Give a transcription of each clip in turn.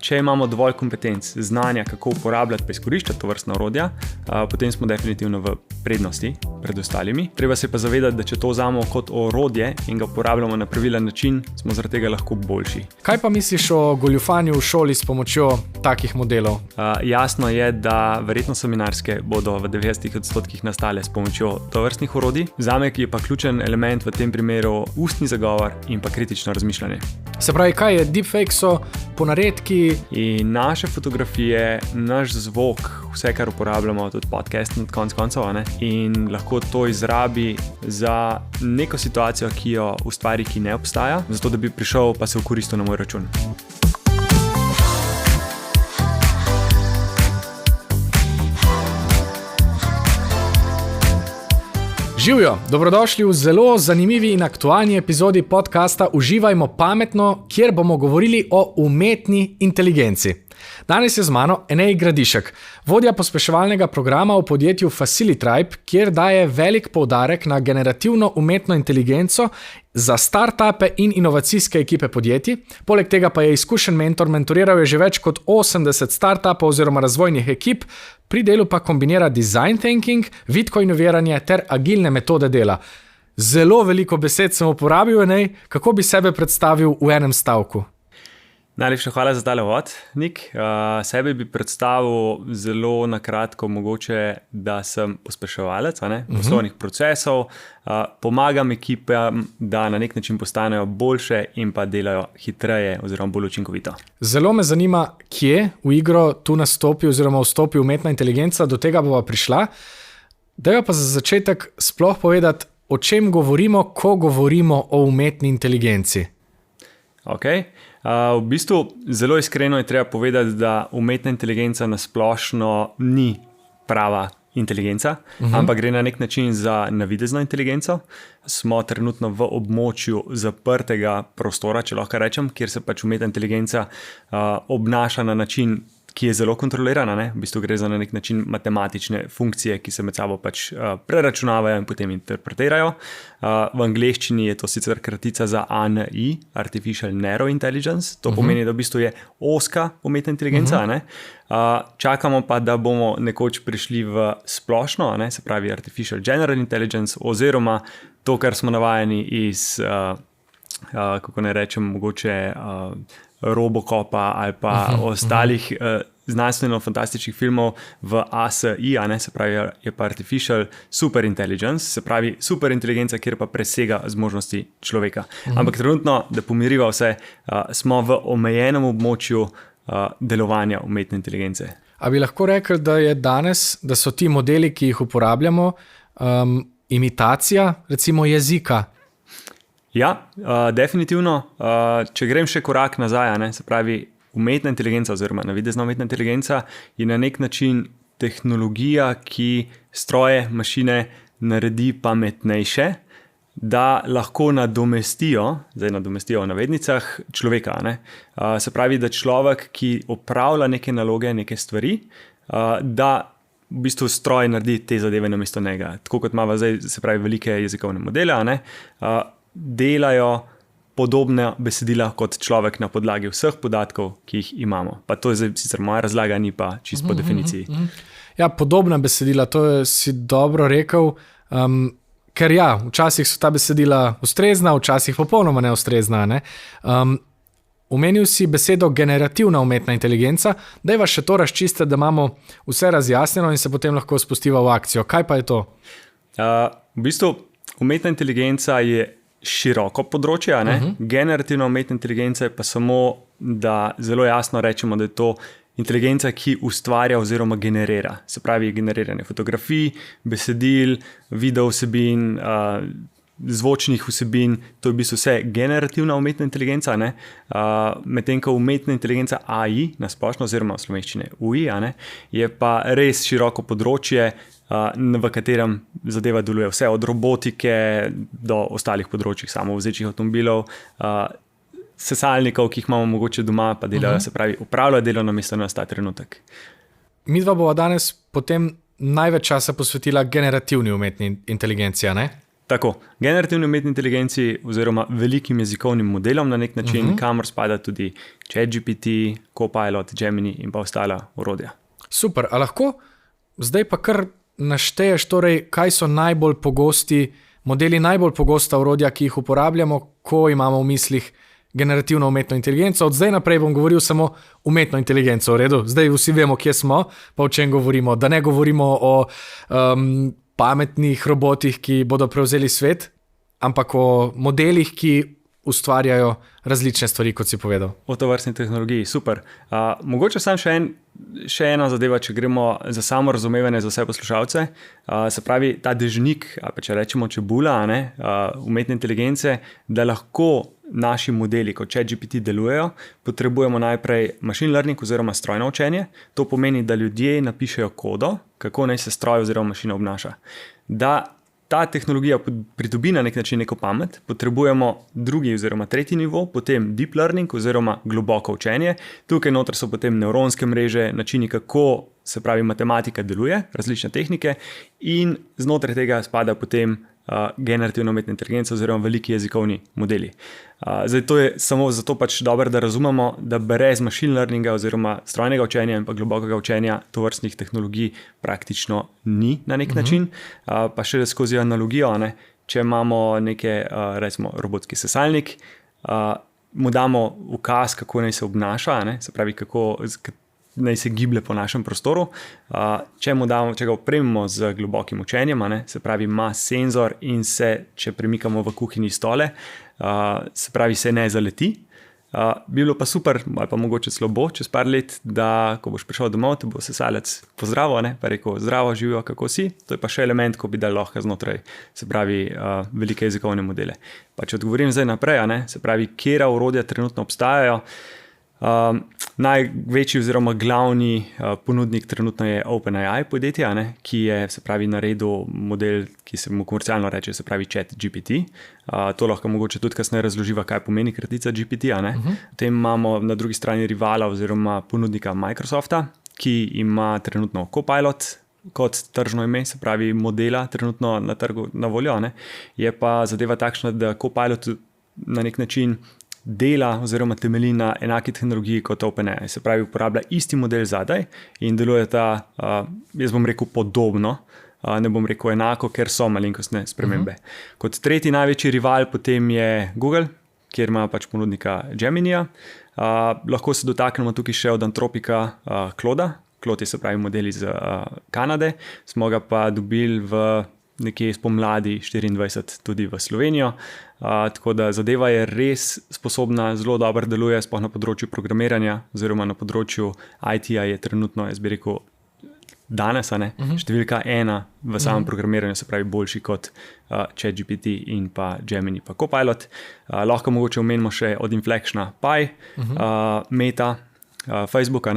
če imamo dovolj kompetenc, znanja, kako uporabljati pa izkoriščati to vrstna orodja, potem smo definitivno v prednosti pred ostalimi. Treba se pa zavedati, da če to vzamemo kot orodje in ga uporabljamo na pravilen način, smo zaradi tega lahko boljši. Kaj pa misliš o goljufanju v šoli s pomočjo takih modelov? Jasno je, da verjetno seminarske bodo v 90% nastale s pomočjo tovrstnih orodij. Zame je pa ključen element v tem primeru ustni zagovor in pa kritično razmišljanje. Se pravi, kaj je deepfake, so ponaredki? In naše fotografije, naš zvok, vse, kar uporabljamo, tudi podcast na koncu koncev, in lahko to izrabi za neko situacijo, ki jo ustvari, ki ne obstaja, zato da bi prišel pa se okoristil na moj račun. Živjo, dobrodošli v zelo zanimivi in aktualni epizodi podcasta Uživajmo pametno, kjer bomo govorili o umetni inteligenci. Danes je z mano Enej Gradišek, vodja pospeševalnega programa v podjetju Facilitribe, kjer daje velik poudarek na generativno umetno inteligenco za startupe in inovacijske ekipe podjetij. Poleg tega pa je izkušen mentor, mentoriral je že več kot 80 startupov oziroma razvojnih ekip, pri delu pa kombinira design thinking, vitko inoviranje ter agilne metode dela. Zelo veliko besed sem uporabil, Enej, kako bi sebe predstavil v enem stavku? Najlepša hvala za tale uvod, Nik. Sebe bi predstavil zelo na kratko, mogoče, da sem pospeševalec poslovnih procesov, pomagam ekipam, da na nek način postanejo boljše in pa delajo hitreje oziroma bolj učinkovito. Zelo me zanima, kje v igro tu nastopi oziroma vstopi umetna inteligenca, do tega bova prišla. Dajva pa za začetek sploh povedati, o čem govorimo, ko govorimo o umetni inteligenci. V bistvu zelo iskreno je treba povedati, da umetna inteligenca nasplošno ni prava inteligenca, ampak gre na nek način za navidezno inteligenco. Smo trenutno v območju zaprtega prostora, če lahko rečem, kjer se pač umetna inteligenca obnaša na način, ki je zelo kontroliran. V bistvu gre za na nek način matematične funkcije, ki se med sabo pač preračunavajo in potem interpretirajo. V angleščini je to sicer kratica za ANI, Artificial Narrow Intelligence. To pomeni, da v bistvu je ozka umetna inteligenca. Čakamo pa, da bomo nekoč prišli v splošno, se pravi Artificial General Intelligence, oziroma to, kar smo navajeni iz, kako ne rečem, mogoče Robocopa ali pa ostalih znanstveno-fantastičnih filmov v ASI, se pravi je pa Artificial Super Intelligence, se pravi super inteligenca, kjer pa presega zmožnosti človeka. Ampak trenutno, da pomiriva vse, smo v omejenem območju delovanja umetne inteligence. A bi lahko rekli, da je danes, da so ti modeli, ki jih uporabljamo, imitacija, recimo jezika? Ja, definitivno. Če grem še korak nazaj, se pravi umetna inteligenca oziroma navidezna umetna inteligenca je na nek način tehnologija, ki stroje, mašine naredi pametnejše, da lahko nadomestijo v navednicah človeka. Se pravi, da človek, ki opravlja neke naloge, neke stvari, da v bistvu stroj naredi te zadeve namesto njega. Tako kot imamo zdaj, se pravi, velike jezikovne modele, delajo podobne besedila kot človek na podlagi vseh podatkov, ki jih imamo. Pa to je zdaj sicer moja razlaga, ni pa čisto po definiciji. Ja, podobna besedila, to si dobro rekel, ker ja, včasih so ta besedila ustrezna, včasih popolnoma neustrezna. Omenil si besedo generativna umetna inteligenca, dajva še to razčistiti, da imamo vse razjasnjeno in se potem lahko spustiva v akcijo. Kaj pa je to? V bistvu umetna inteligenca je široko področje, Generativna umetna inteligenca je pa samo, da zelo jasno rečemo, da je to inteligenca, ki ustvarja oziroma generira. Se pravi, generiranje fotografij, besedil, video vsebin, zvočnih vsebin, to je v bistvu vse generativna umetna inteligenca, medtem ko umetna inteligenca AI, na splošno oziroma v slovenščini UI, je pa res široko področje, v katerem zadeva deluje vse od robotike do ostalih področjih, samovozečih avtomobilov, sesalnikov, ki jih imamo mogoče doma, pa delajo, se pravi, upravljajo delo namesto nas ta trenutek. Midva bova danes potem največ časa posvetila generativni umetni inteligenci, ne? Tako, generativni umetni inteligenci oziroma velikim jezikovnim modelom na nek način, kamor spada tudi ChatGPT, Copilot, Gemini in pa ostala orodja. Super, a lahko zdaj pa kar našteješ, torej, kaj so najbolj pogosti modeli, najbolj pogosta orodja, ki jih uporabljamo, ko imamo v mislih generativno umetno inteligenco. Od zdaj naprej bom govoril samo umetno inteligenco, v redu. Zdaj vsi vemo, kje smo, pa o čem govorimo. Da ne govorimo o pametnih robotih, ki bodo prevzeli svet, ampak o modelih, ki ustvarjajo različne stvari, kot si povedal. O tovrstni tehnologiji, super. Mogoče sam še ena zadeva, če gremo za samo razumevanje za vse poslušalce. Se pravi, ta dežnik, pa če rečemo čebula, umetne inteligence, da lahko naši modeli, kot ChatGPT delujejo, potrebujemo najprej machine learning oziroma strojno učenje. To pomeni, da ljudje napišejo kodo, kako naj se stroj oziroma mašina obnaša. Da ta tehnologija pridobi na nek način neko pamet, potrebujemo drugi oziroma tretji nivo, potem deep learning oziroma globoko učenje. Tukaj noter so potem nevronske mreže, načini, kako se pravi matematika deluje, različne tehnike in znotraj tega spada potem generativna umetna inteligenca oziroma veliki jezikovni modeli. Zdaj to je samo zato pač dobro, da razumemo, da brez machine learninga oziroma strojnega učenja in pa globokega učenja tovrstnih tehnologij praktično ni na nek način. Pa še skozi analogijo, če imamo neke, recimo, robotski sesalnik, mu damo ukaz, kako naj se obnaša, se pravi, kako naj se giblje po našem prostoru. Če ga opremimo z globokim učenjem, se pravi, ima senzor in se, če premikamo v kuhinji stole, se pravi, se ne zaleti. Bi bilo pa super, ali pa mogoče slabo, čez par let, da ko boš prišel domov, te bo sesalec pozdravil, pa rekel, zdravo, živijo, kako si. To je pa še element, ko bi dal lahko znotraj, se pravi, velike jezikovne modele. Pa če odgovorim zdaj naprej, se pravi, kjera orodja trenutno obstajajo. Največji oziroma glavni ponudnik trenutno je OpenAI podjetje, ki je, se pravi, naredil model, ki se mu komercialno reče, se pravi ChatGPT. To lahko mogoče tudi kasneje razloživa, kaj pomeni kratica GPT. Potem imamo na drugi strani rivala oziroma ponudnika Microsofta, ki ima trenutno Copilot kot tržno ime, se pravi modela trenutno na trgu na voljo. Je pa zadeva takšna, da Copilot na nek način dela oziroma temelji na enaki tehnologiji kot OpenAI. Se pravi, uporablja isti model zadaj in deluje ta, jaz bom rekel, podobno, ne bom rekel enako, ker so malenkostne spremembe. Kot tretji največji rival potem je Google, kjer ima pač ponudnika Geminija. Lahko se dotaknemo tukaj še od Antropika Clauda. Claude je, se pravi, model iz Kanade. Smo ga pa dobili v nekje spomladi 24 tudi v Slovenijo. Tako da zadeva je res sposobna, zelo dobro deluje, sploh na področju programiranja oziroma na področju IT-ja je trenutno, jaz bi rekel, danes, številka 1 v samem programiranju, se pravi boljši kot ChatGPT in pa Gemini pa Copilot. Lahko mogoče omenimo še od Inflectiona Pi, Meta, Facebooka,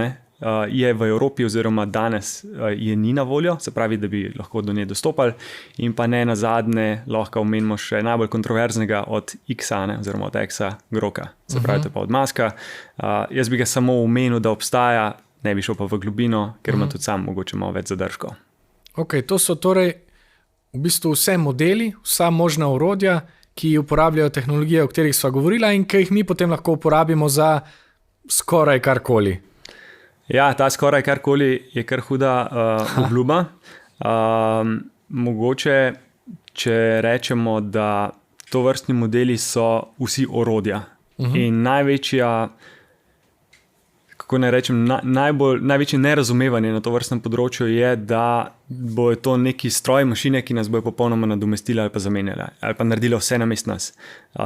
je v Evropi oziroma danes je ni na voljo, se pravi, da bi lahko do nje dostopali. In pa ne nazadnje lahko omenimo še najbolj kontroverznega od X-a, oziroma od X-a Groka, se pravi, to pa od Muska. Jaz bi ga samo omenil, da obstaja, ne bi šel pa v globino, ker ima tudi sam mogoče malo več zadržkov. Ok, to so torej v bistvu vse modeli, vsa možna orodja, ki uporabljajo tehnologije, o katerih sva govorila in ki jih mi potem lahko uporabimo za skoraj karkoli. Ja, ta skoraj karkoli je kar huda obljuba. Mogoče, če rečemo, da tovrstni modeli so vsi orodja. In največja, kako ne rečem, največje nerazumevanje na tovrstnem področju je, da bo to neki stroj, mašine, ki nas bojo popolnoma nadomestili ali pa zamenjali, ali pa naredili vse namesto nas.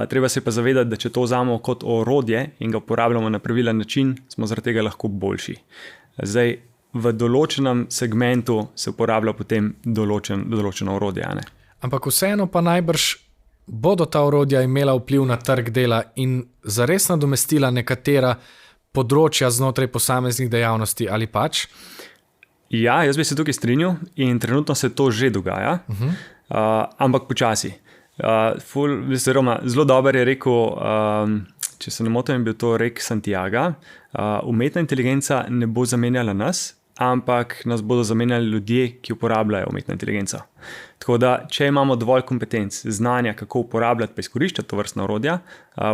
Treba se pa zavedati, da če to vzamemo kot orodje in ga uporabljamo na pravilen način, smo zaradi tega lahko boljši. Zdaj, v določenem segmentu se uporablja potem določeno orodje. Ampak vseeno pa najbrž bodo ta orodja imela vpliv na trg dela in zares nadomestila nekatera področja znotraj posameznih dejavnosti ali pač? Ja, jaz bi se tukaj strinjal in trenutno se to že dogaja, ampak počasi. Zelo dober je rekel, če se ne motim, je bil to rek Santiago, umetna inteligenca ne bo zamenjala nas, ampak nas bodo zamenjali ljudje, ki uporabljajo umetno inteligenco. Tako da, če imamo dovolj kompetenc, znanja, kako uporabljati pa izkoriščati to vrstna orodja,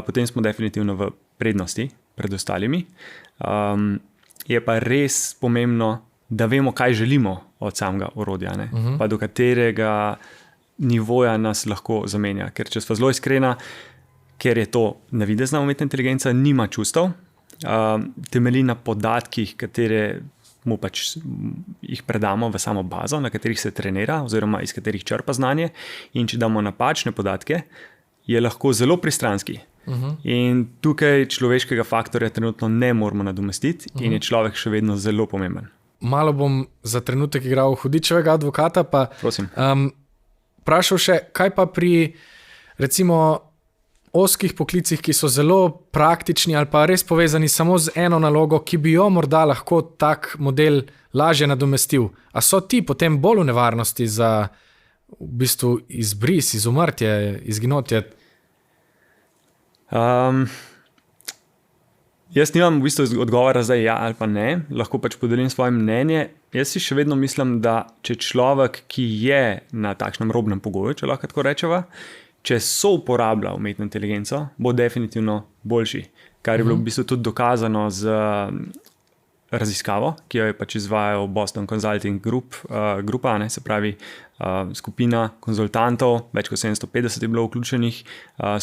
potem smo definitivno v prednosti pred ostalimi. Je pa res pomembno, da vemo, kaj želimo od samega orodja, pa do katerega nivoja nas lahko zamenja. Ker če smo zelo iskrena, ker je to navidezna umetna inteligenca, nima čustev, temelji na podatkih, katere mu pač jih predamo v samo bazo, na katerih se trenira oziroma iz katerih črpa znanje, in če damo napačne podatke, je lahko zelo pristranski. In tukaj človeškega faktorja trenutno ne moramo nadomestiti in je človek še vedno zelo pomemben. Malo bom za trenutek igral hudičevega advokata, pa vprašal še, kaj pa pri recimo ozkih poklicih, ki so zelo praktični ali pa res povezani samo z eno nalogo, ki bi jo morda lahko tak model lažje nadomestil. A so ti potem bolj v nevarnosti za v bistvu izbris, izumrtje, izginotje? Jaz nimam v bistvu odgovora zdaj ja ali pa ne, lahko pač podelim svoje mnenje. Jaz si še vedno mislim, da če človek, ki je na takšnem robnem pogoju, če lahko tako rečeva, če so uporablja umetno inteligenco, bo definitivno boljši. Kar je bilo v bistvu tudi dokazano z raziskavo, ki jo je pač izvajal Boston Consulting grupa, se pravi skupina konzultantov, več kot 750 je bilo vključenih,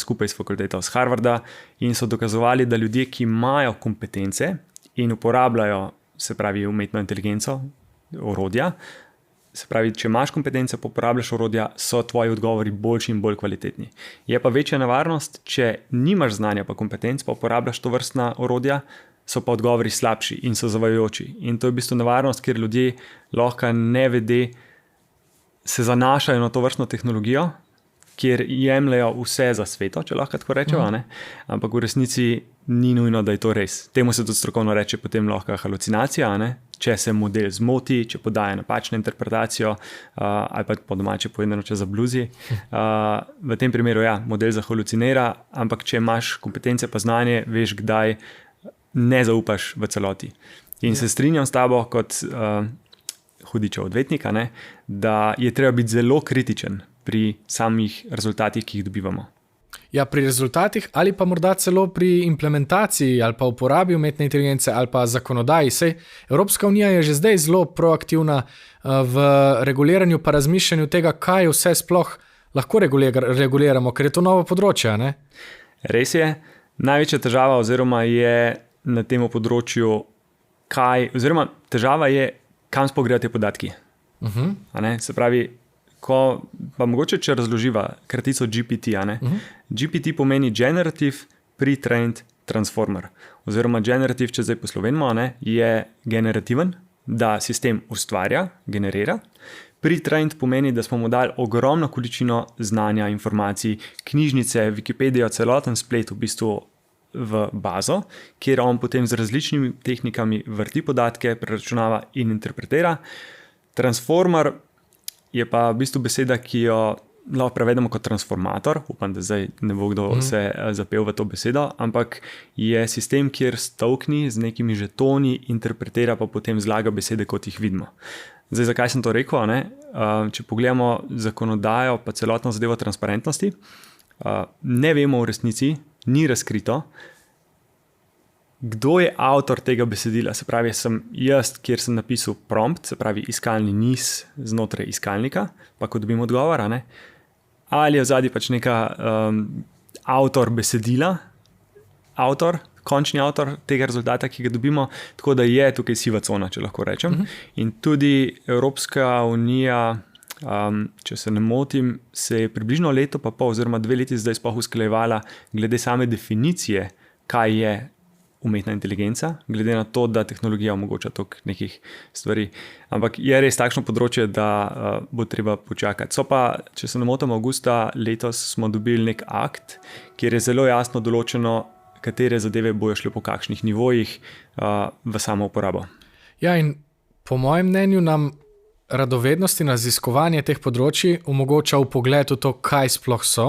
skupaj s fakulteto z Harvarda, in so dokazovali, da ljudje, ki imajo kompetence in uporabljajo, se pravi, umetno inteligenco, orodja, se pravi, če imaš kompetence, pa uporabljaš orodja, so tvoji odgovori boljši in bolj kvalitetni. Je pa večja nevarnost, če nimaš znanja pa kompetenc, pa uporabljaš to vrstna orodja, so pa odgovori slabši in so zavajajoči. In to je v bistvu nevarnost, ker ljudje lahko nevede se zanašajo na to vrstno tehnologijo, kjer jemljajo vse za sveto, če lahko tako rečemo, ampak v resnici ni nujno, da je to res. Temu se tudi strokovno reče potem lahko halucinacija, če se model zmoti, če podaja napačno interpretacijo ali pa po domače povedano, če zabluzi. V tem primeru model zahalucinira, ampak če imaš kompetence pa znanje, veš, kdaj ne zaupaš v celoti. In se strinjam s tabo kot hudičev odvetnika, da je treba biti zelo kritičen pri samih rezultatih, ki jih dobivamo. Ja, pri rezultatih ali pa morda celo pri implementaciji ali pa uporabi umetne inteligence ali pa zakonodaji. Sej Evropska unija je že zdaj zelo proaktivna v reguliranju pa razmišljanju tega, kaj vse sploh lahko reguliramo, ker je to novo področje, ne? Res je. Največja težava oziroma je na tem področju težava je, kam sploh grejo te podatki. Se pravi, pa mogoče, če razloživa kratico GPT, GPT pomeni Generative Pre-trained Transformer. Oziroma generative, če zdaj poslovenimo, je generativen, da sistem ustvarja, generira. Pre-trained pomeni, da smo mu dali ogromno količino znanja, informacij, knjižnice, Wikipedijo, celoten splet v bistvu v bazo, kjer on potem z različnimi tehnikami vrti podatke, preračunava in interpretira. Transformer je pa v bistvu beseda, ki jo lahko prevedemo kot transformator. Upam, da zdaj ne bo kdo se zapel v to besedo, ampak je sistem, kjer stolkni z nekimi žetoni, interpretira pa potem zlaga besede, kot jih vidimo. Zdaj, zakaj sem to rekel? Če pogledamo zakonodajo pa celotno zadevo transparentnosti, ne vemo v resnici, ni razkrito, kdo je avtor tega besedila. Se pravi, sem jaz, kjer sem napisal prompt, se pravi iskalni niz znotraj iskalnika, pa ko dobim odgovor, ali je vzadnji pač neka avtor besedila, končni avtor tega rezultata, ki ga dobimo, tako da je tukaj siva cona, če lahko rečem. In tudi Evropska unija, če se ne motim, se je približno leto pa pol oziroma 2 leti zdaj sploh usklajevala glede same definicije, kaj je umetna inteligenca, glede na to, da tehnologija omogoča toliko nekih stvari. Ampak je res takšno področje, da bo treba počakati. So pa, če se ne motim, avgusta letos smo dobili nek akt, kjer je zelo jasno določeno, katere zadeve bojo šle po kakšnih nivojih v samo uporabo. Ja, in po mojem mnenju nam radovednost in raziskovanje teh področji omogoča vpogled v to, kaj sploh so,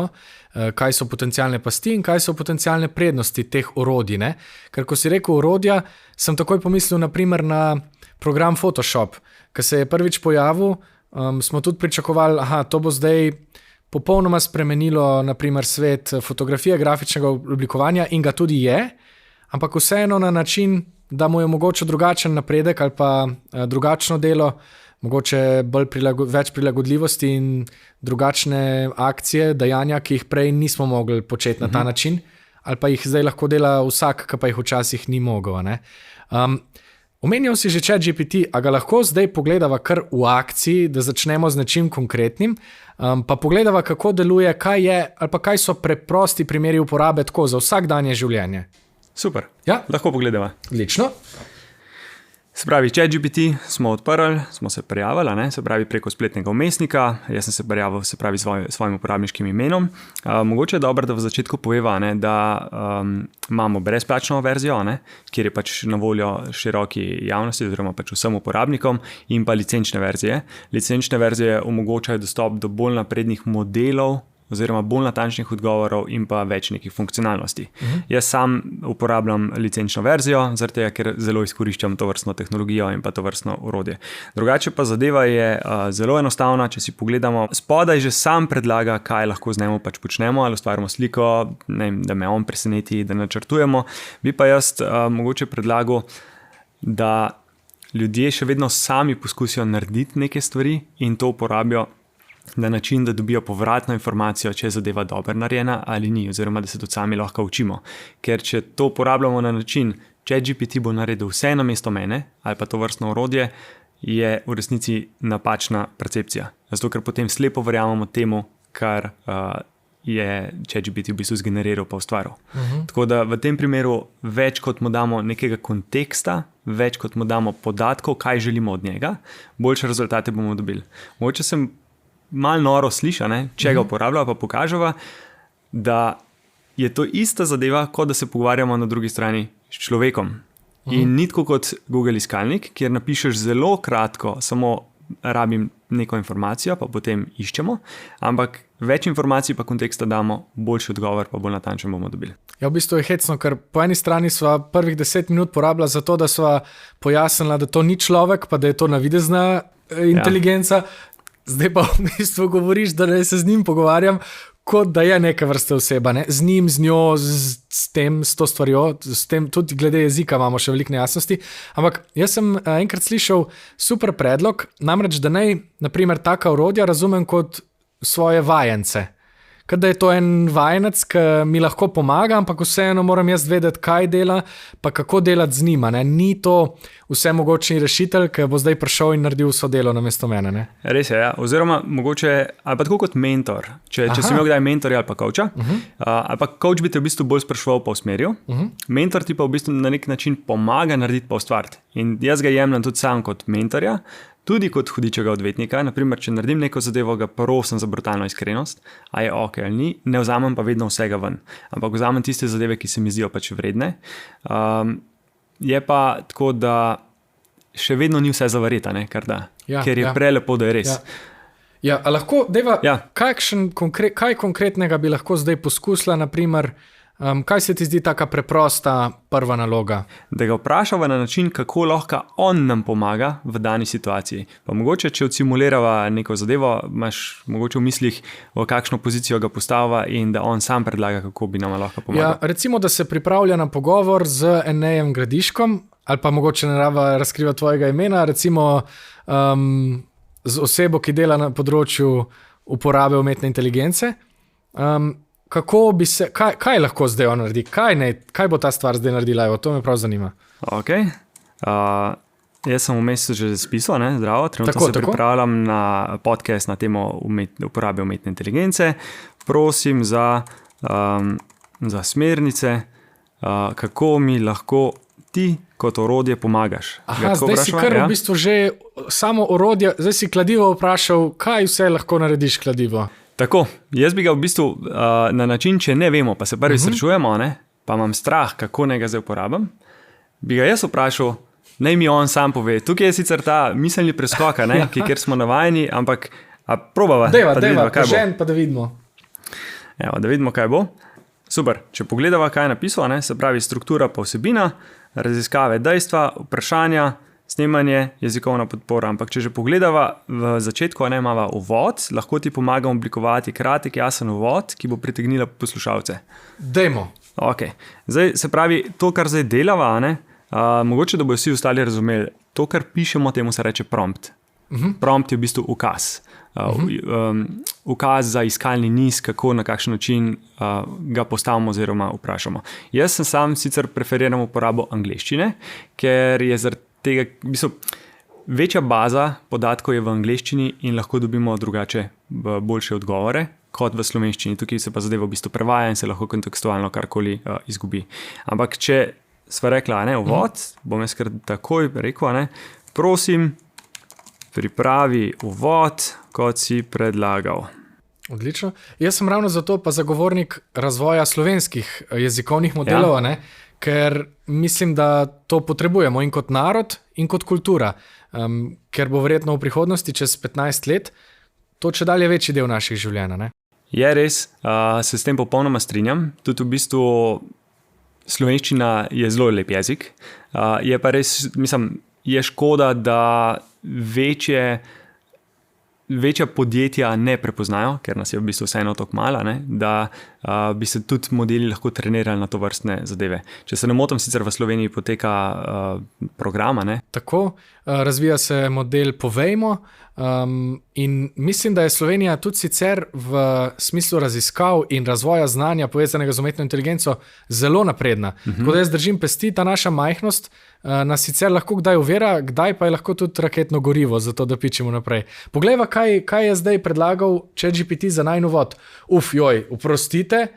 kaj so potencialne pasti in kaj so potencialne prednosti teh orodij. Ne? Ker ko si rekel orodja, sem takoj pomislil naprimer na program Photoshop, ki se je prvič pojavil, smo tudi pričakovali, to bo zdaj popolnoma spremenilo naprimer svet fotografije, grafičnega oblikovanja in ga tudi je, ampak vseeno na način, da mu je mogoče drugačen napredek ali pa drugačno delo, mogoče več prilagodljivosti in drugačne akcije, dejanja, ki jih prej nismo mogli početi na ta način, ali pa jih zdaj lahko dela vsak, ki pa jih včasih ni mogel. Omenjal si že ChatGPT, a ga lahko zdaj pogledava kar v akciji, da začnemo z nečim konkretnim, pa pogledava, kako deluje, kaj je, ali pa kaj so preprosti primeri uporabe tako za vsakdanje življenje. Super, Ja? lahko pogledava. Odlično. Se pravi, ChatGPT smo odprli, smo se prijavili, se pravi preko spletnega vmesnika, jaz sem se prijavil svojim uporabniškim imenom. Mogoče je dobro, da v začetku poveva, da imamo brezplačno verzijo, kjer je pač na voljo široki javnosti oziroma pač vsem uporabnikom in pa licenčne verzije. Licenčne verzije omogočajo dostop do bolj naprednih modelov oziroma bolj natančnih odgovorov in pa več nekih funkcionalnosti. Jaz sam uporabljam licenčno verzijo, zaradi tega, ker zelo izkoriščam to vrstno tehnologijo in pa to vrstno orodje. Drugače pa zadeva je zelo enostavna, če si pogledamo, spodaj že sam predlaga, kaj lahko z njemu pač počnemo, ali ustvarimo sliko, da me on preseneti, da načrtujemo. Bi pa jaz mogoče predlagal, da ljudje še vedno sami poskusijo narediti neke stvari in to uporabijo na način, da dobijo povratno informacijo, če je zadeva dobro narejena ali ni, oziroma da se tudi sami lahko učimo. Ker če to uporabljamo na način, ChatGPT bo naredil vse namesto mene, ali pa to vrstno orodje, je v resnici napačna percepcija. Zato, ker potem slepo verjamemo temu, kar je ChatGPT v bistvu zgeneriral pa ustvaril. Tako da v tem primeru več kot mu damo nekega konteksta, več kot mu damo podatkov, kaj želimo od njega, boljše rezultate bomo dobili. Mogoče sem malo noro sliša, če ga uporablja, pa pokaževa, da je to ista zadeva, kot da se pogovarjamo na drugi strani s človekom. In ni tako kot Google iskalnik, kjer napišeš zelo kratko, samo rabim neko informacijo, pa potem iščemo, ampak več informacij pa konteksta damo, boljši odgovor pa bolj natančen bomo dobili. Ja, v bistvu je hecno, ker po eni strani sva prvih 10 minut porabila za to, da sva pojasnila, da to ni človek, pa da je to navidezna inteligenca. Zdaj pa v bistvu govoriš, da ne se z njim pogovarjam, kot da je neka vrsta oseba. Z njim, z njo, s to stvarjo, tudi glede jezika imamo še veliko nejasnosti. Ampak jaz sem enkrat slišal super predlog, namreč da naj, naprimer, taka orodja razumem kot svoje vajence. Kad da je to en vajenec, ki mi lahko pomaga, ampak vseeno moram jaz vedeti, kaj dela, pa kako delati z njima. Ni to vse mogočni rešitelj, ki bo zdaj prišel in naredil vso delo namesto mene. Res je, ja. Oziroma mogoče, ali pa tako kot mentor. Če si imel kdaj mentorja ali pa coacha, ali pa coach bi te v bistvu bolj spraševal pa usmeril, mentor ti pa v bistvu na nek način pomaga narediti pa ustvariti. In jaz ga jemljem tudi sam kot mentorja, tudi kot hudičega odvetnika. Naprimer, če naredim neko zadevo, ga prosim za brutalno iskrenost, a je ok ali ni, ne vzamem pa vedno vsega ven. Ampak vzamem tiste zadeve, ki se mi zdijo pač vredne. Je pa tako, da še vedno ni vse zavarita, ker je prelepo, da je res. Ja, a lahko, deva, kaj konkretnega bi lahko zdaj poskusila, naprimer, kaj se ti zdi taka preprosta prva naloga? Da ga vprašava na način, kako lahko on nam pomaga v dani situaciji. Pa mogoče, če odsimulirava neko zadevo, imaš mogoče v mislih, v kakšno pozicijo ga postavava in da on sam predlaga, kako bi nam lahko pomagal. Ja, recimo, da se pripravlja na pogovor z Enejem Gradiškom, ali pa mogoče ne raba razkriva tvojega imena, recimo z osebo, ki dela na področju uporabe umetne inteligence. Kaj lahko zdaj on naredi? Kaj bo ta stvar zdaj naredila? To me prav zanima. Ok. Jaz sem vmes že spisal, zdravo. Trenutno se pripravljam na podcast na temo uporabe umetne inteligence. Prosim za smernice, kako mi lahko ti kot orodje pomagaš. Zdaj si kar v bistvu že samo orodje, zdaj si kladivo vprašal, kaj vse lahko narediš kladivo. Tako, jaz bi ga v bistvu na način, če ne vemo, pa se prvi srečujemo, pa imam strah, kako naj ga zdaj uporabim, bi ga jaz vprašal, naj mi on sam pove. Tukaj je sicer ta miselni preskok, kjer smo navajeni, ampak probava. Dejva, požen pa da vidimo. Evo, da vidimo, kaj bo. Super, če pogledava, kaj je napisal, se pravi struktura pa vsebina, raziskave dejstva, vprašanja, snemanje, jezikovna podpora. Ampak če že pogledava v začetku, imava uvod, lahko ti pomagam oblikovati kratek, jasen uvod, ki bo pritegnila poslušalce. Dejmo. Ok, zdaj se pravi, to, kar zdaj delava, mogoče, da bojo vsi ostali razumeli, to, kar pišemo, temu se reče prompt. Prompt je v bistvu ukaz. Ukaz za iskalni niz, kako na kakšen način ga postavimo oziroma vprašamo. Jaz sem sam sicer preferiram uporabo angleščine, ker je zaradi tega, v bistvu, večja baza podatkov je v angleščini in lahko dobimo drugače boljše odgovore kot v slovenščini. Tukaj se pa zadeva v bistvu prevaja in se lahko kontekstualno karkoli izgubi. Ampak če sva rekla, uvod, bom jaz kar takoj rekel, prosim, pripravi uvod, kot si predlagal. Odlično. Jaz sem ravno zato pa zagovornik razvoja slovenskih jezikovnih modelov, ker mislim, da to potrebujemo in kot narod in kot kultura, ker bo verjetno v prihodnosti čez 15 let to čedalje večji del naših življenj. Je res, se s tem popolnoma strinjam. Tudi v bistvu slovenščina je zelo lep jezik. Je pa res, mislim, je škoda, da večja podjetja ne prepoznajo, ker nas je v bistvu vseeno toliko malo, da bi se tudi modeli lahko trenirali na to vrstne zadeve. Če se ne motim, sicer v Sloveniji poteka programa. Tako, razvija se model Povejmo in mislim, da je Slovenija tudi sicer v smislu raziskav in razvoja znanja povezanega z umetno inteligenco zelo napredna. Tako da jaz držim pesti, ta naša majhnost nas sicer lahko kdaj ovira, kdaj pa je lahko tudi raketno gorivo, zato da pičemo naprej. Poglejva, kaj je zdaj predlagal ChatGPT za najin uvod. Oprostite,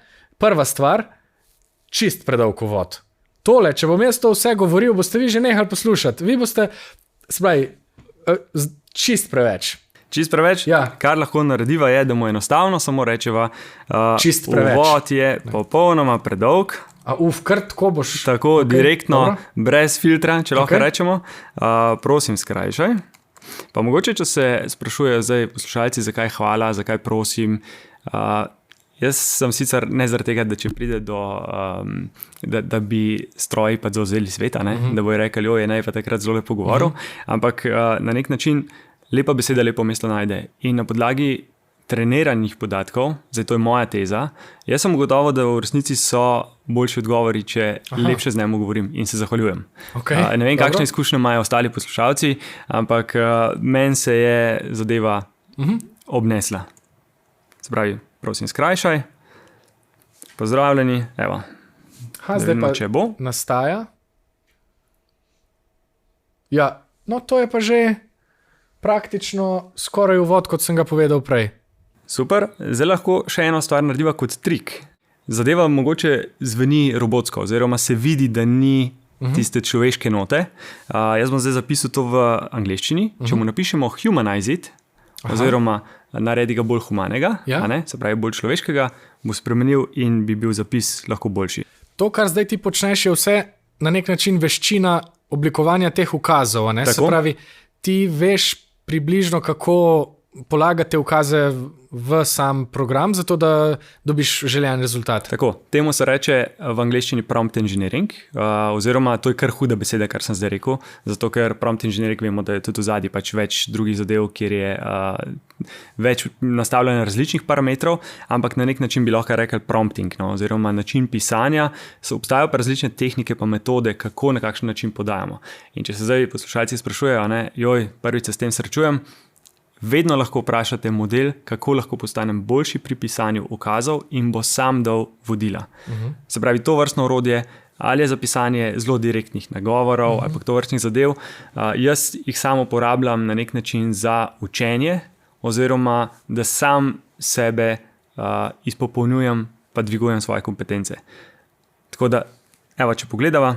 prva stvar, čist predolg uvod. Tole, če bom jaz to vse govoril, boste vi že nehali poslušati. Vi boste, čist preveč. Čist preveč? Ja. Kar lahko narediva je, da mu enostavno samo rečeva, čist preveč. Uvod je popolnoma predolg. Kar tako boš. Tako, direktno, brez filtra, če lahko rečemo. Prosim, skrajšaj. Pa mogoče, če se sprašujejo zdaj poslušalci, zakaj hvala, zakaj prosim. Jaz sem sicer ne zaradi tega, da če pride do, da bi stroji pa zauzeli sveta, da bojo rekli, je ne, pa takrat zelo lepo govoril, ampak na nek način lepa beseda lepo mesto najde. In na podlagi treniranih podatkov, zdaj to je moja teza, jaz sem ugotovil, da v resnici so boljši odgovori, če lepše z njemu govorim in se zahvaljujem. Okay, ne vem, kakšne izkušnje imajo ostali poslušalci, ampak meni se je zadeva obnesla. Se pravi, prosim, skrajšaj. Pozdravljeni, evo. Zdaj vidimo, pa če bo. Nastaja. Ja, no to je pa že praktično skoraj uvod, kot sem ga povedal prej. Super, zdaj lahko še eno stvar narediva kot trik. Zadeva mogoče zveni robotsko, oziroma se vidi, da ni tiste človeške note. Jaz bom zdaj zapisal to v angleščini. Če mu napišemo humanize it, oziroma naredi ga bolj humanega, se pravi bolj človeškega, bo spremenil in bi bil zapis lahko boljši. To, kar zdaj ti počneš, je vse na nek način veščina oblikovanja teh ukazov. Se pravi, ti veš približno, kako polagate ukaze v sam program, zato da dobiš željen rezultat. Tako, temu se reče v angleščini prompt engineering, oziroma to je kar huda beseda, kar sem zdaj rekel, zato ker prompt engineering vemo, da je tudi v zadnji pač več drugih zadev, kjer je več nastavljanja različnih parametrov, ampak na nek način bi lahko rekel prompting, oziroma način pisanja. Obstajajo pa različne tehnike pa metode, kako na kakšen način podajamo. In če se zdaj poslušalci sprašujejo, prvič se s tem srečujem, vedno lahko vprašate model, kako lahko postanem boljši pri pisanju ukazov in bo sam dal vodila. Se pravi, to vrstno orodje, ali je za pisanje zelo direktnih nagovorov, ali pa to vrstnih zadev, jaz jih samo uporabljam na nek način za učenje, oziroma da sam sebe izpopolnjujem pa dvigujem svoje kompetence. Tako da, če pogledava,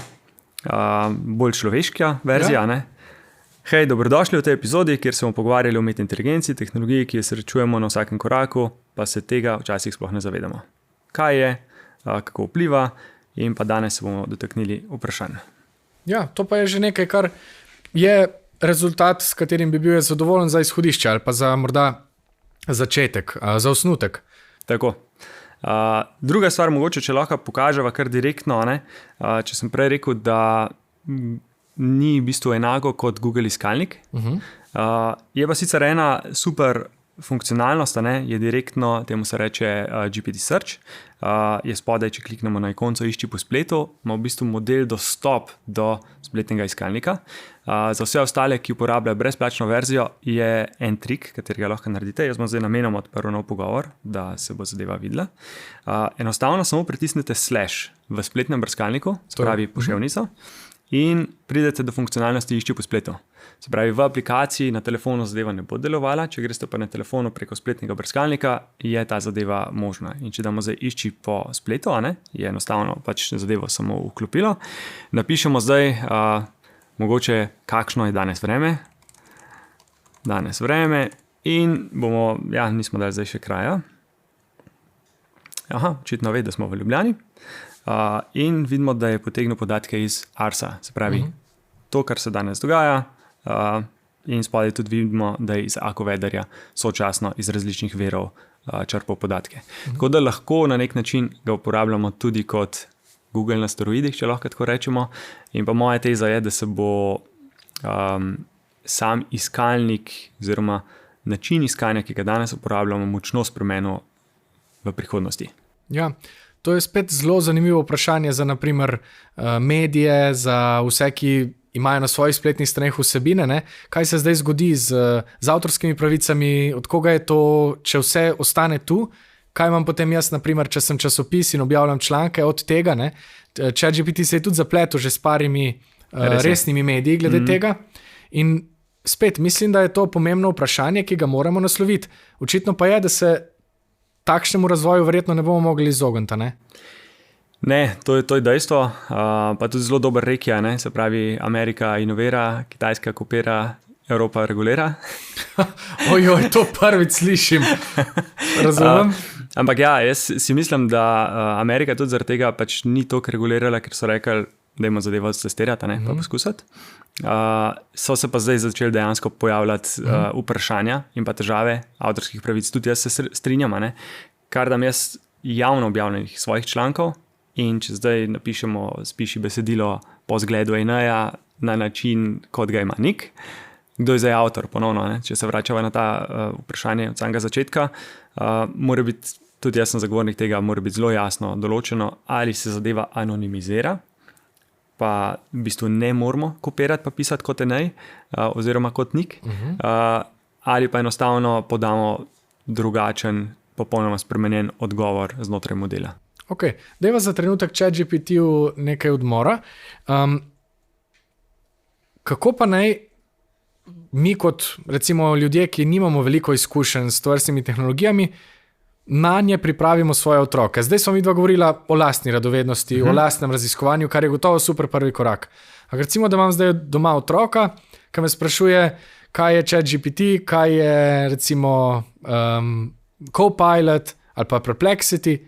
bolj človeška verzija, Hej, dobrodošli v tej epizodi, kjer se bomo pogovarjali o umetni inteligenci, tehnologiji, ki jo srečujemo na vsakem koraku, pa se tega včasih sploh ne zavedamo. Kaj je, kako vpliva in pa danes se bomo dotaknili vprašanj. Ja, to pa je že nekaj, kar je rezultat, s katerim bi bil zadovoljen za izhodišče ali pa za morda začetek, za osnutek. Tako. Druga stvar, mogoče, če lahko pokaževa kar direktno, ne? Če sem prej rekel, da ni v bistvu enako kot Google iskalnik. Je pa sicer ena super funkcionalnost, je direktno, temu se reče GPT Search, je spodaj, če kliknemo na ikonco išči po spletu, ima v bistvu model dostop do spletnega iskalnika. Za vse ostale, ki uporabljajo brezplačno verzijo, je en trik, katerega lahko naredite. Jaz bom zdaj namenoma odprl nov pogovor, da se bo zadeva videla. Enostavno samo pritisnete / v spletnem brskalniku, se pravi poševnico, in pridete do funkcionalnosti išči po spletu. Se pravi, v aplikaciji na telefonu zadeva ne bo delovala, če greste pa na telefonu preko spletnega brskalnika, je ta zadeva možna. In če damo zdaj išči po spletu, je enostavno pač zadevo samo vklopilo. Napišemo zdaj, mogoče kakšno je danes vreme. Danes vreme in bomo, nismo dali zdaj še kraja. Očitno ve, da smo v Ljubljani. In vidimo, da je potegnil podatke iz Arsa, se pravi, to, kar se danes dogaja, in spodaj tudi vidimo, da je iz Accuweatherja sočasno iz različnih virov črpal podatke. Tako da lahko na nek način ga uporabljamo tudi kot Google na steroidih, če lahko tako rečemo. In pa moja teza je, da se bo sam iskalnik oziroma način iskanja, ki ga danes uporabljamo, močno spremenil v prihodnosti. Ja, to je spet zelo zanimivo vprašanje za naprimer medije, za vse, ki imajo na svojih spletnih straneh vsebine, ne? Kaj se zdaj zgodi z avtorskimi pravicami, od koga je to, če vse ostane tu, kaj imam potem jaz, naprimer, če sem časopis in objavljam članke od tega, ne? ChatGPT se je tudi zapletel že s parimi resnimi mediji glede tega in spet mislim, da je to pomembno vprašanje, ki ga moramo nasloviti. Očitno pa je, da se takšnemu razvoju verjetno ne bomo mogli izogniti, ne? Ne, to je dejstvo, pa tudi zelo dober rek je, se pravi, Amerika inovira, Kitajska kopira, Evropa regulira. Ojoj, to prvič slišim. Razumem. Ampak jaz si mislim, da Amerika tudi zaradi tega pač ni toliko regulirala, ker so rekli, dajmo zadevo testirati, pa poskusiti. So se pa zdaj začeli dejansko pojavljati vprašanja in pa težave avtorskih pravic. Tudi jaz se strinjam, kar dam jaz javno objavljenih svojih člankov in če zdaj napišemo spiši besedilo po zgledu AI-ja na način, kot ga ima Nik, kdo je zdaj avtor ponovno, če se vračava na ta vprašanje od samega začetka, mora biti, tudi jaz sem zagovornik tega, mora biti zelo jasno določeno, ali se zadeva anonimizira, pa v bistvu ne moramo kopirati pa pisati kot AI oziroma kot Nik, ali pa enostavno podamo drugačen, popolnoma spremenjen odgovor znotraj modela. Ok, dajva za trenutek ChatGPT-u nekaj odmora. Kako pa naj mi kot recimo ljudje, ki nimamo veliko izkušenj s tovrstnimi tehnologijami, na nje pripravimo svoje otroke? Zdaj smo midva govorila o lastni radovednosti, o lastnem raziskovanju, kar je gotovo super prvi korak. A recimo, da imam zdaj doma otroka, ki me sprašuje, kaj je ChatGPT, kaj je recimo Copilot ali pa Perplexity.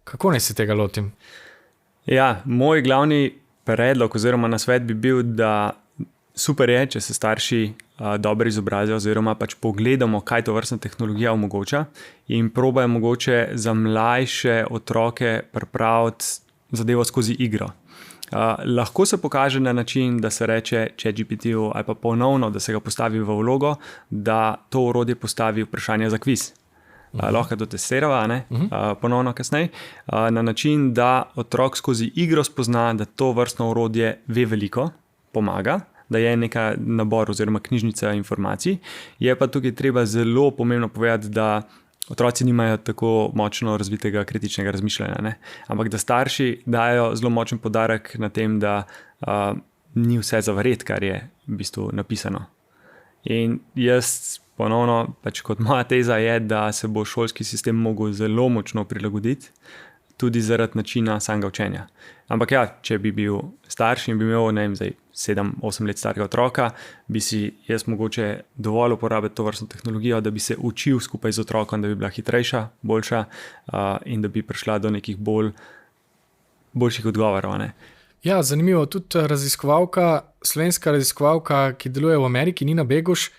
Kako naj se tega lotim? Ja, moj glavni predlog oziroma nasvet bi bil, da super je, če se starši dobro izobrazijo oziroma pač pogledamo, kaj to vrstna tehnologija omogoča in probajo mogoče za mlajše otroke pripraviti zadevo skozi igro. Lahko se pokaže na način, da se reče ChatGPT-u ali pa ponovno, da se ga postavi v vlogo, da to orodje postavi vprašanje za kviz. Lahko to testirava, ponovno kasneje, na način, da otrok skozi igro spozna, da to vrstno orodje ve veliko, pomaga, da je neka nabor oziroma knjižnica informacij. Je pa tukaj treba zelo pomembno povedati, da otroci nimajo tako močno razvitega kritičnega razmišljanja, ampak da starši dajo zelo močen poudarek na tem, da ni vse za verjeti, kar je v bistvu napisano. In jaz ponovno, pač kot moja teza je, da se bo šolski sistem mogel zelo močno prilagoditi, tudi zaradi načina samega učenja. Ampak če bi bil starš in bi imel, 7-8 let starega otroka, bi si jaz mogoče dovolj uporabiti to vrstno tehnologijo, da bi se učil skupaj z otrokom, da bi bila hitrejša, boljša in da bi prišla do nekih boljših odgovorov. Ja, zanimivo. Tudi slovenska raziskovalka, ki deluje v Ameriki, Nina Beguš,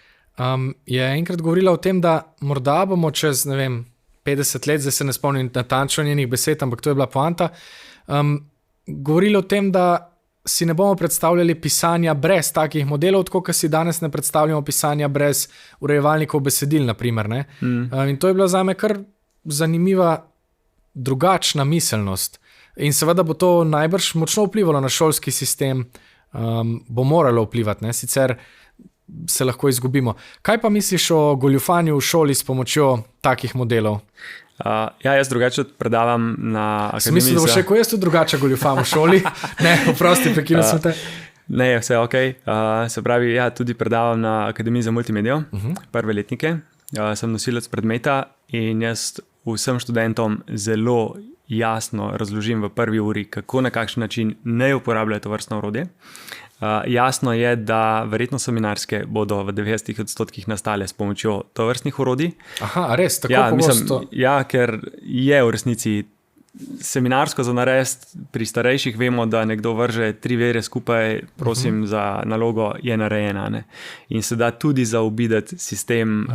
je enkrat govorila o tem, da morda bomo čez 50 let, zdaj se ne spomnim natančno njenih besed, ampak to je bila poanta, govorili o tem, da si ne bomo predstavljali pisanja brez takih modelov, tako kot si danes ne predstavljamo pisanja brez urejevalnikov besedil, naprimer, ne? In to je bila zame kar zanimiva drugačna miselnost. In seveda bo to najbrž močno vplivalo na šolski sistem, bo moralo vplivati, ne? Sicer se lahko izgubimo. Kaj pa misliš o goljufanju v šoli s pomočjo takih modelov? Jaz drugače predavam na akademiji. Mislim, da bo še ko jaz tudi drugače goljufam v šoli. Ne, oprosti, prekinil sem te. Ne, vse ok. Se pravi, tudi predavam na Akademiji za multimedijo, prve letnike. Sem nosilec predmeta in jaz vsem študentom zelo jasno razložim v prvi uri, kako na kakšen način ne uporabljajo to vrstno orodje. Jasno je, da verjetno seminarske bodo v 90% nastale s pomočjo tovrstnih orodij. Aha, res, tako pogosto? Ker je v resnici seminarsko za narediti pri starejših, vemo, da nekdo vrže 3 vere skupaj, prosim za nalogo, je narejena. Ne? In se da tudi zaobideti sistem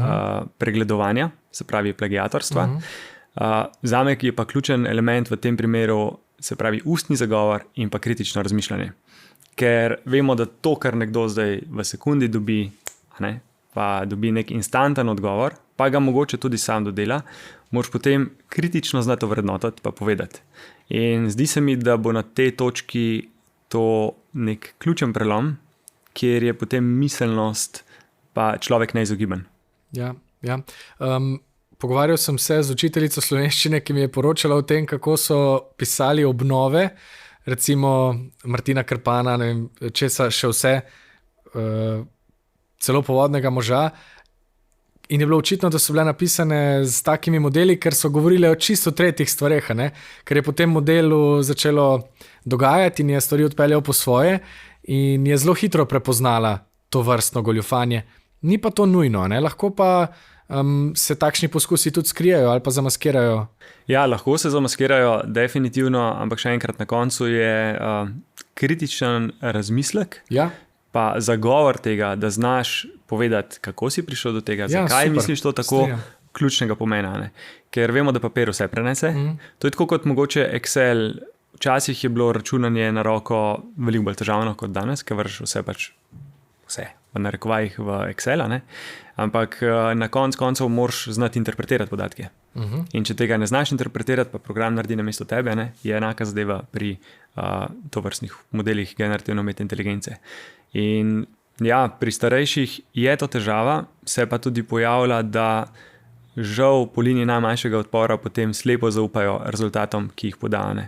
pregledovanja, se pravi plagiatorstva. Zame je pa ključen element v tem primeru, se pravi ustni zagovor in pa kritično razmišljanje. Ker vemo, da to, kar nekdo zdaj v sekundi dobi, pa dobi nek instanten odgovor, pa ga mogoče tudi sam dodela, moraš potem kritično znati ovrednotiti pa povedati. In zdi se mi, da bo na tej točki to nek ključen prelom, kjer je potem miselnost pa človek neizogiben. Ja. Pogovarjal sem se z učiteljico slovenščine, ki mi je poročala o tem, kako so pisali obnove, recimo Martina Krpana, ne vem, česa še vse, celo Povodnega moža. In je bilo očitno, da so bile napisane z takimi modeli, ker so govorile o čisto tretjih stvareh, ker je po tem modelu začelo dogajati in je stvari odpeljal po svoje in je zelo hitro prepoznala to vrstno goljufanje. Ni pa to nujno, lahko pa se takšni poskusi tudi skrijejo ali pa zamaskirajo. Ja, lahko se zamaskirajo, definitivno, ampak še enkrat na koncu je kritičen razmislek, pa zagovor tega, da znaš povedati, kako si prišel do tega, zakaj misliš to tako ključnega pomena. Ne? Ker vemo, da papir vse prenese. To je tako kot mogoče Excel. Včasih je bilo računanje na roko veliko bolj težavno kot danes, ker vrš vse v narekovajih v Excela, ampak na koncu moraš znati interpretirati podatke. In če tega ne znaš interpretirati, pa program naredi namesto tebe, je enaka zadeva pri tovrstnih modelih generativne umetne inteligence. In pri starejših je to težava, se pa tudi pojavlja, da žal po liniji najmanjšega odpora potem slepo zaupajo rezultatom, ki jih podajo.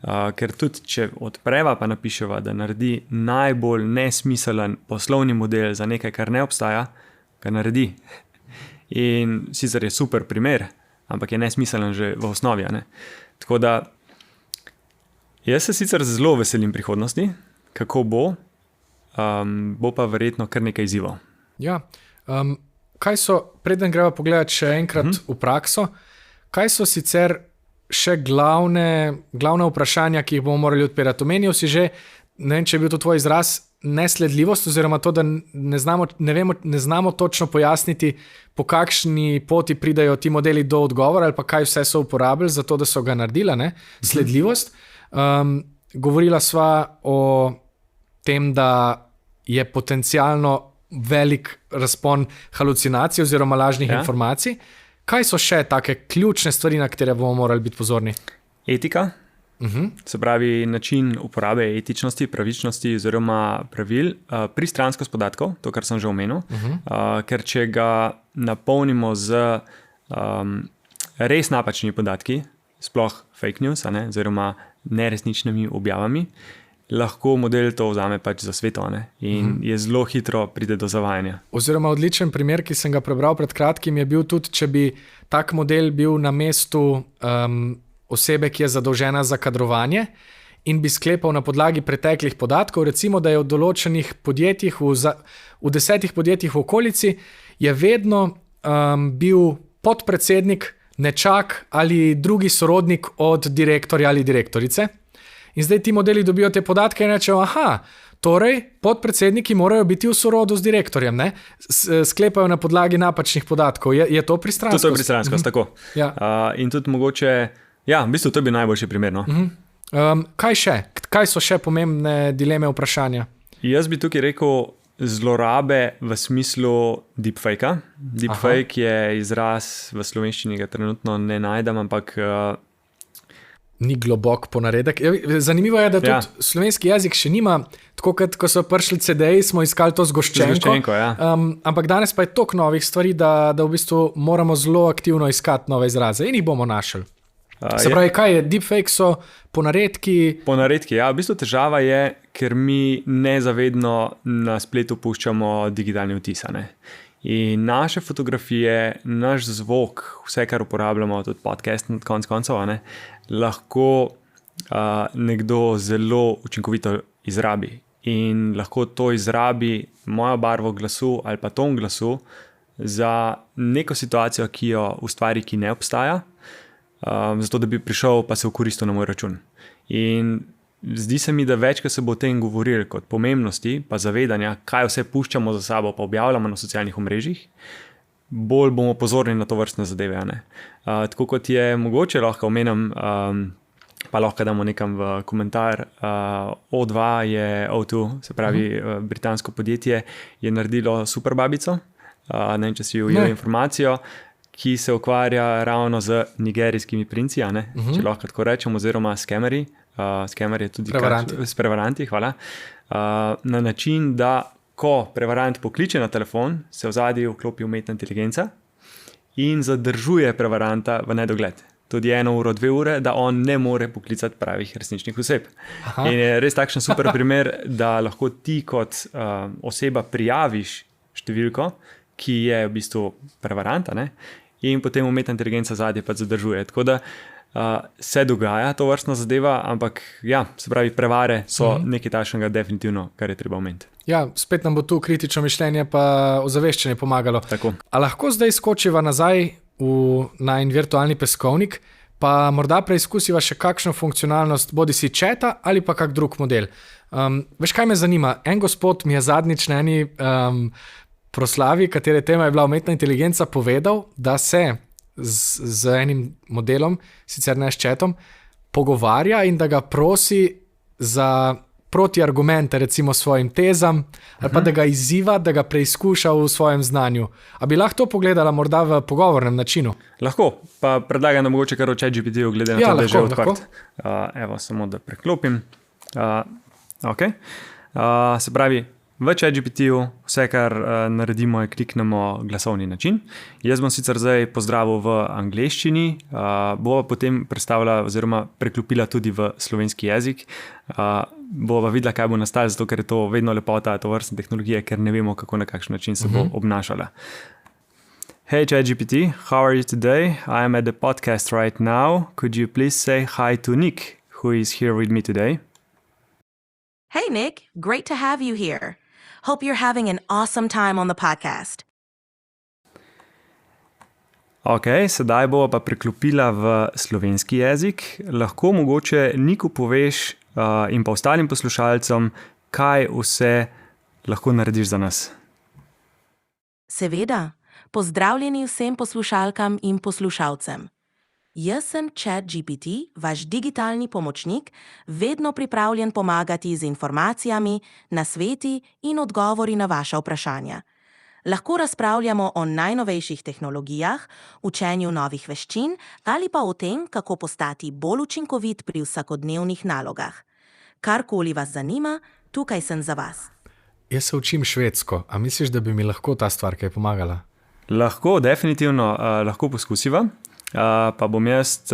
Ker tudi, če odpreva pa napiševa, da naredi najbolj nesmiselen poslovni model za nekaj, kar ne obstaja, ga naredi. In sicer je super primer, ampak je nesmiselen že v osnovi. Tako da, jaz se sicer zelo veselim prihodnosti, kako bo pa verjetno kar nekaj izzivov. Ja, kaj so, preden greva pogledati še enkrat v prakso, kaj so sicer še glavna vprašanja, ki jih bomo morali odpirati? Omenil si že, ne vem, če je bil to tvoj izraz, nesledljivost, oziroma to, da ne znamo točno pojasniti, po kakšni poti pridajo ti modeli do odgovora, ali pa kaj vse so uporabili za to, da so ga naredili, sledljivost. Govorila sva o tem, da je potencialno velik razpon halucinacij oziroma lažnih informacij. Kaj so še take ključne stvari, na katere bomo morali biti pozorni? Etika, se pravi način uporabe etičnosti, pravičnosti oziroma pravil, pristranskost podatkov, to, kar sem že omenil, ker če ga napolnimo z res napačnimi podatki, sploh fake news, oziroma neresničnimi objavami, lahko model to vzame pač za sveto in je zelo hitro pride do zavajanja. Oziroma odličen primer, ki sem ga prebral pred kratkim, je bil tudi, če bi tak model bil na mestu osebe, ki je zadolžena za kadrovanje in bi sklepal na podlagi preteklih podatkov, recimo, da je v določenih podjetjih, v 10 podjetjih v okolici, je vedno bil podpredsednik, nečak ali drugi sorodnik od direktorja ali direktorice. in zdaj ti modeli dobijo te podatke in rečejo, aha, torej podpredsedniki morajo biti v sorodu z direktorjem, ne? Sklepajo na podlagi napačnih podatkov. Je to pristranskost? To je pristranskost, tako. Ja. In tudi mogoče, v bistvu to je bil najboljši primer. No? Kaj še? Kaj so še pomembne dileme, vprašanja? Jaz bi tukaj rekel zlorabe v smislu deepfake-a. Deepfake je izraz v slovenščini, ga trenutno ne najdem, ampak ni globok ponaredek. Zanimivo je, da tudi slovenski jezik še nima, tako kot ko so prišli CD-ji, smo iskali to zgoščenko. Ampak danes pa je toliko novih stvari, da v bistvu moramo zelo aktivno iskati nove izraze in jih bomo našli. Se pravi, kaj je? Deepfake so ponaredki? Ponaredki, v bistvu težava je, ker mi nezavedno na spletu puščamo digitalne vtise. In naše fotografije, naš zvok, vse, kar uporabljamo, tudi podcast, konec koncev, lahko nekdo zelo učinkovito izrabi. In lahko to izrabi mojo barvo glasu ali pa ton glasu za neko situacijo, ki jo ustvari, ki ne obstaja, zato da bi prišel pa se okoristil na moj račun. In zdi se mi, da več, ko se bo o tem govorili kot pomembnosti, pa zavedanja, kaj vse puščamo za sabo, pa objavljamo na socialnih omrežjih, bolj bomo pozorni na to vrstne zadeve. Tako kot je mogoče, lahko omenim, pa lahko damo nekam v komentar, O2 je O2, se pravi britansko podjetje, je naredilo super babico, ne vem, če si ujel informacijo, ki se ukvarja ravno z nigerijskimi princi, če lahko tako rečem, oziroma skemerji. Skemer je tudi prevaranti, hvala. Na način, da ko prevarant pokliče na telefon, se v zadju vklopi umetna inteligenca in zadržuje prevaranta v nedogled. Tudi 1 uro, 2 ure, da on ne more poklicati pravih resničnih oseb. Aha. In je res takšen super primer, da lahko ti kot oseba prijaviš številko, ki je v bistvu prevaranta, in potem umetna inteligenca zadje pa zadržuje. Tako da se dogaja to vrstna zadeva, ampak se pravi, prevare so nekaj takšnega definitivno, kar je treba omeniti. Spet nam bo tu kritično mišljenje pa ozaveščanje pomagalo. Tako. A lahko zdaj skočiva nazaj na en virtualni peskovnik, pa morda preizkusiva še kakšno funkcionalnost, bodi si četa ali pa kak drug model. Veš, kaj me zanima? En gospod mi je zadnjič na eni proslavi, katere tema je bila umetna inteligenca, povedal, da se z enim modelom, sicer ne s četom, pogovarja in da ga prosi za protiargumente, recimo svojim tezam, ali pa da ga izziva, da ga preizkuša v svojem znanju. A bi lahko to pogledala morda v pogovornem načinu? Lahko, pa predlagam, da mogoče kar v ChatGPT-ju, glede na to, da je že odprt. Evo, samo da preklopim. Se pravi, v ChatGPT-ju vse, kar naredimo, je kliknemo glasovni način. Jaz bom sicer zdaj pozdravil v angleščini, bova potem predstavila oziroma preklopila tudi v slovenski jezik. Bova videla, kaj bo nastalo, zato ker je to vedno lepota to vrstne tehnologije, ker ne vemo, kako na kakšen način se bo obnašala. Hey ChatGPT, how are you today? I am at the podcast right now. Could you please say hi to Nick, who is here with me today? Hey Nick, great to have you here. Hope you're having an awesome time on the podcast. Sedaj bova pa preklopila v slovenski jezik. Lahko mogoče Niku poveš in pa ostalim poslušalcem, kaj vse lahko narediš za nas. Seveda, pozdravljeni vsem poslušalkam in poslušalcem. Jaz sem ChatGPT, vaš digitalni pomočnik, vedno pripravljen pomagati z informacijami, nasveti in odgovori na vaša vprašanja. Lahko razpravljamo o najnovejših tehnologijah, učenju novih veščin ali pa o tem, kako postati bolj učinkovit pri vsakodnevnih nalogah. Karkoli vas zanima, tukaj sem za vas. Jaz se učim švedsko, a misliš, da bi mi lahko ta stvar kaj pomagala? Lahko, definitivno, lahko poskusiva. Pa bom jaz,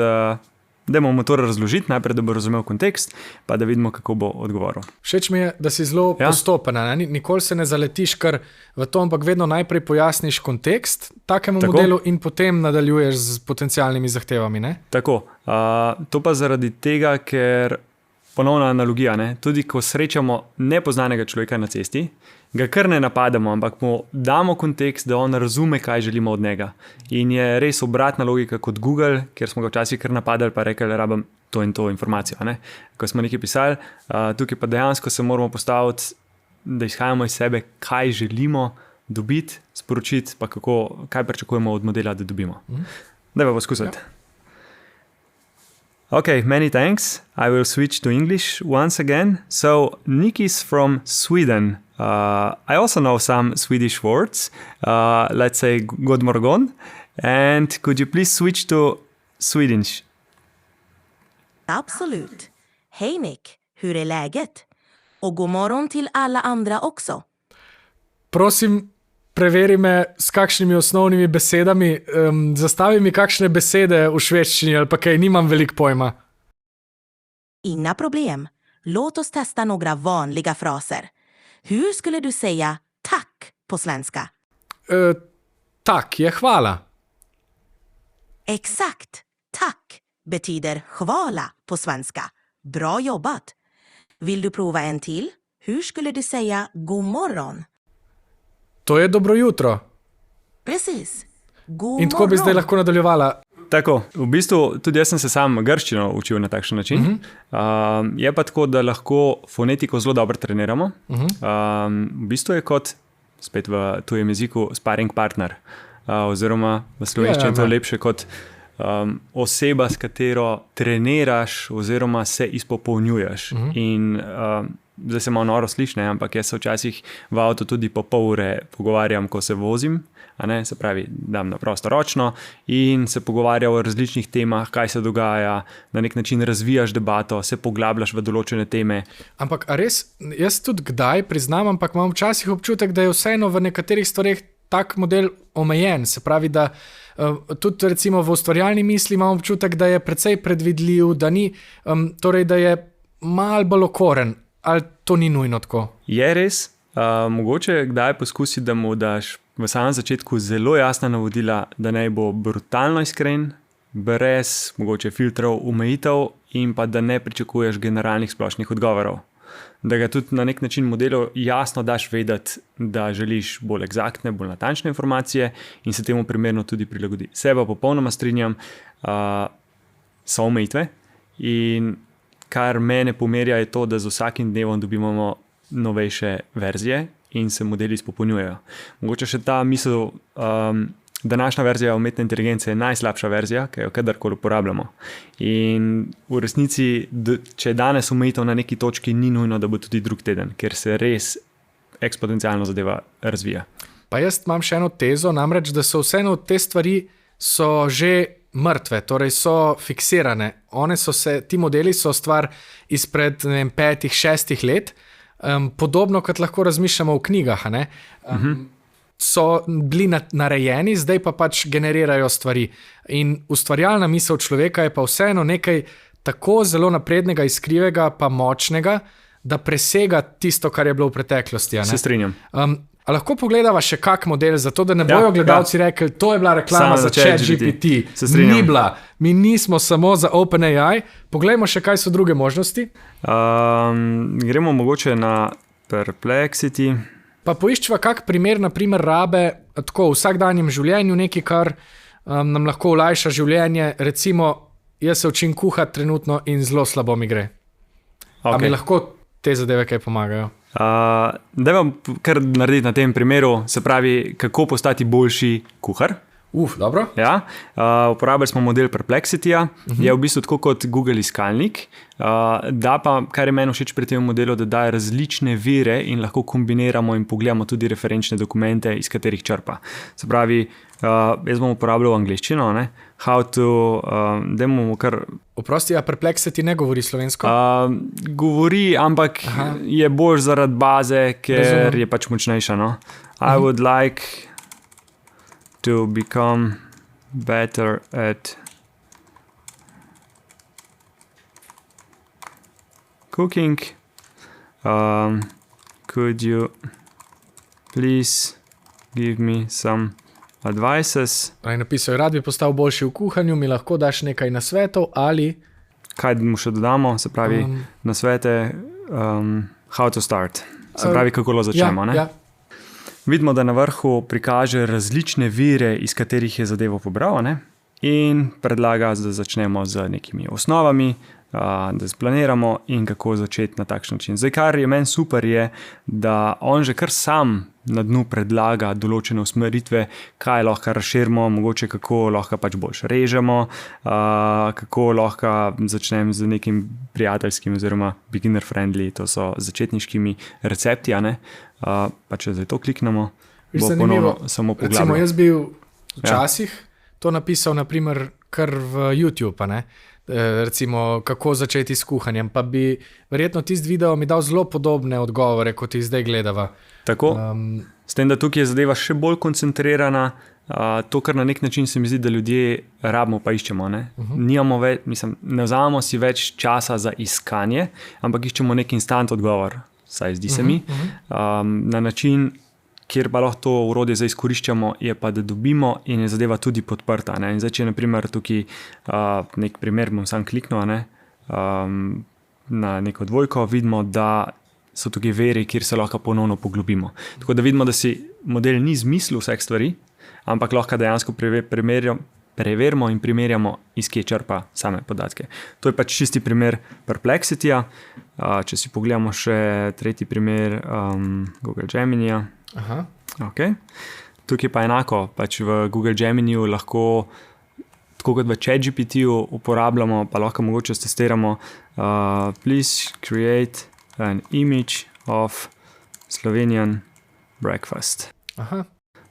da bomo to razložiti, najprej, da bo razumel kontekst, pa da vidimo, kako bo odgovoril. Všeč mi je, da si zelo postopena. Nikoli se ne zaletiš kar v to, ampak vedno najprej pojasniš kontekst takemu modelu in potem nadaljuješ z potencialnimi zahtevami. Ne? Tako. To pa zaradi tega, ker ponovna analogija, tudi ko srečamo nepoznanega človeka na cesti, ga kar ne napadamo, ampak mu damo kontekst, da on razume, kaj želimo od njega. In je res obratna logika kot Google, kjer smo ga včasih kar napadali, pa rekli, da rabim to in to informacijo. Ne? Ko smo nekaj pisali, tukaj pa dejansko se moramo postaviti, da izhajamo iz sebe, kaj želimo dobiti, sporočiti, pa kaj pričakujemo od modela, da dobimo. Daj pa poskusiti. Okay, many thanks. I will switch to English once again. So, Nikki's from Sweden. I also know some Swedish words. Let's say God morgon. And could you please switch to Swedish? Absolut. Hej Nick, hur är läget? Och god morgon till alla andra också. Prosim, preveri me s kakšnimi osnovnimi besedami. Zastavi mi kakšne besede v švedščini ali pa kaj, nimam veliko pojma. Inga problem. Låt oss testa några vanliga fraser. Hur skulle du säga tack på svenska? Tak je hvala. Exakt. Tack betyder hvala på svenska. Bra jobbat. Vill du prova en till? Hur skulle du säga god morgon? To je dobro jutro. Precis. God In tako bi zdaj morgon. lahko nadaljevala. Tako, v bistvu tudi jaz sem se sam grščino učil na takšen način. Je pa tako, da lahko fonetiko zelo dobro treniramo. V bistvu je kot, spet v tujem jeziku, sparring partner. Oziroma v slovenščini je to lepše kot oseba, s katero treniraš oziroma se izpopolnjuješ. In zdaj se malo noro sliši, ampak jaz se včasih v avtu tudi po pol ure pogovarjam, ko se vozim. Se pravi, dam na prostoročno in se pogovarjam o različnih temah, kaj se dogaja, na nek način razvijaš debato, se poglabljaš v določene teme. Ampak a res, jaz tudi kdaj priznam, ampak imam včasih občutek, da je vseeno v nekaterih stvareh tak model omejen. Se pravi, da tudi recimo v ustvarjalni misli imam občutek, da je precej predvidljiv, da ni, torej da je malo bolj okoren. Ali to ni nujno tako? Je res, mogoče kdaj poskusi, da mu daš v samem začetku zelo jasna navodila, da naj bo brutalno iskren, brez mogoče filtrov, omejitev in pa da ne pričakuješ generalnih splošnih odgovorov. Da ga tudi na nek način modelu jasno daš vedeti, da želiš bolj eksaktne, bolj natančne informacije in se temu primerno tudi prilagodi. Seba popolnoma strinjam, so omejitve in kar mene pomerja je to, da z vsakim dnevom dobivamo novejše verzije in se modeli izpopolnjujejo. Mogoče še ta misel, današnja verzija umetne inteligence je najslabša verzija, ki jo kadarkoli uporabljamo. In v resnici, če je danes omejitev na neki točki, ni nujno, da bo tudi drug teden, ker se res eksponencialno zadeva razvija. Pa jaz imam še eno tezo, namreč, da so vseeno te stvari so že mrtve, torej so fiksirane. Ti modeli so stvar izpred 5-6 let, podobno kot lahko razmišljamo v knjigah, so bili narejeni, zdaj pa pač generirajo stvari. In ustvarjalna misel človeka je pa vseeno nekaj tako zelo naprednega, iskrivega, pa močnega, da presega tisto, kar je bilo v preteklosti. Se strinjam. A lahko pogledava še kak model, zato da ne bojo gledalci rekli, to je bila reklama za ChatGPT. Ni bila. Mi nismo samo za OpenAI. Poglejmo še, kaj so druge možnosti. Gremo mogoče na Perplexity. Pa poiščva kak primer, naprimer, rabe tako v vsakdanjem življenju, nekaj, kar nam lahko olajša življenje. Recimo, jaz se učim kuhati trenutno in zelo slabo mi gre. A mi lahko te zadeve kaj pomagajo? Da vam kar narediti na tem primeru, se pravi, kako postati boljši kuhar. Dobro. Ja, uporabili smo model Perplexity-ja, je v bistvu tako kot Google iskalnik, da pa, kar je meni všeč pri tem modelu, da daje različne vire in lahko kombiniramo in pogledamo tudi referenčne dokumente, iz katerih črpa. Se pravi, jaz bom uporabljal angleščino, how to, dajmo kar... Oprosti, a Perplexity ne govori slovensko? Govori, ampak je bolj zaradi baze, ker je pač močnejša, I would like to become better at cooking. Could you please give me some advices? Napisal, rad bi postal boljši v kuhanju, mi lahko daš nekaj nasvetov ali... Kaj mu še dodamo, se pravi nasvete, how to start. Se pravi, kako lo začnemo, vidimo, da na vrhu prikaže različne vire, iz katerih je zadevo pobral, ne? In predlaga, da začnemo z nekimi osnovami, da splaniramo in kako začeti na takšen način. Zdaj, kar je meni super, je, da on že kar sam na dnu predlaga določene usmeritve, kaj lahko razširimo, mogoče kako lahko pač boljše režemo, kako lahko začnem z nekim prijateljskim oziroma beginner friendly, to so začetniškimi recepti, a ne? Pa če zdaj to kliknemo, bo ponovno samo poglabljal. Recimo, jaz bi včasih to napisal, naprimer, kar v YouTube, a ne? Recimo, kako začeti s kuhanjem, pa bi verjetno tisti video mi dal zelo podobne odgovore, kot jih zdaj gledava. Tako, s tem, da tukaj je zadeva še bolj koncentrirana, to, kar na nek način se mi zdi, da ljudje rabimo pa iščemo, ne? Nimamo več, ne vzamemo si več časa za iskanje, ampak iščemo nek instant odgovor, saj zdi se mi, na način, kjer pa lahko to orodje zdaj izkoriščamo, je pa, da dobimo in je zadeva tudi podprta, ne? In zdaj, če je na primer tukaj nek primer, bom sam kliknil, ne? Na neko dvojko, vidimo, da so tukaj veri, kjer se lahko ponovno poglobimo. Tako da vidimo, da si model ni zmislil vseh stvari, ampak lahko dejansko preverimo in primerjamo, iz kje črpa same podatke. To je pač čisti primer Perplexity-ja. Če si pogledamo še tretji primer Google Gemini-ja. Aha. Okay. Tukaj pa enako, pač v Google Gemini-ju lahko, tako kot v ChatGPT-ju uporabljamo, pa lahko mogoče testiramo please create an image of Slovenian breakfast. Aha.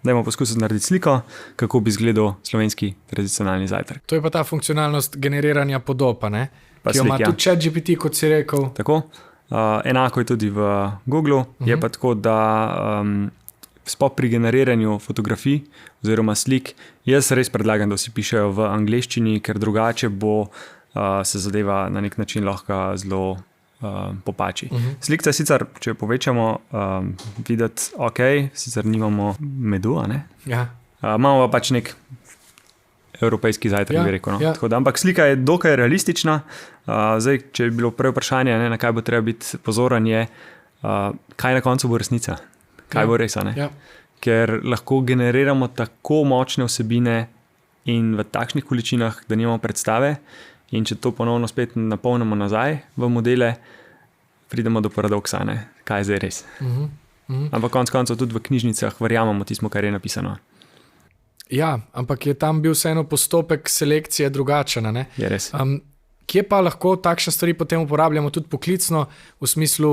Dajmo poskusiti narediti sliko, kako bi izgledal slovenski tradicionalni zajtrk. To je pa ta funkcionalnost generiranja podob, ne? Pa ki jo ima tudi ChatGPT, kot si rekel. Tako. Enako je tudi v Googlu, je pa tako, da sploh pri generiranju fotografij oziroma slik, jaz res predlagam, da vsi pišejo v angleščini, ker drugače bo se zadeva na nek način lahko zelo popači. Slikca sicer, če povečamo, videti ok, sicer nimamo medu, a ne? Ja. Imamo pa pač nek evropejski zajtrk, bi rekel. No? Ja. Tako da, ampak slika je dokaj realistična. Zdaj, če bi bilo prvo vprašanje, ne, na kaj bo treba biti pozoren, je, kaj na koncu bo resnica, kaj bo res, a ne? Ja. Ker lahko generiramo tako močne vsebine in v takšnih količinah, da nimamo predstave, in če to ponovno spet napolnimo nazaj v modele, pridemo do paradoksa, ne? Kaj je zdaj res. Ampak konec koncev tudi v knjižnicah verjamemo tismo, kar je napisano. Ja, ampak je tam bil vseeno postopek selekcije drugačen, ne? Je res. Kje pa lahko takšne stvari potem uporabljamo tudi poklicno, v smislu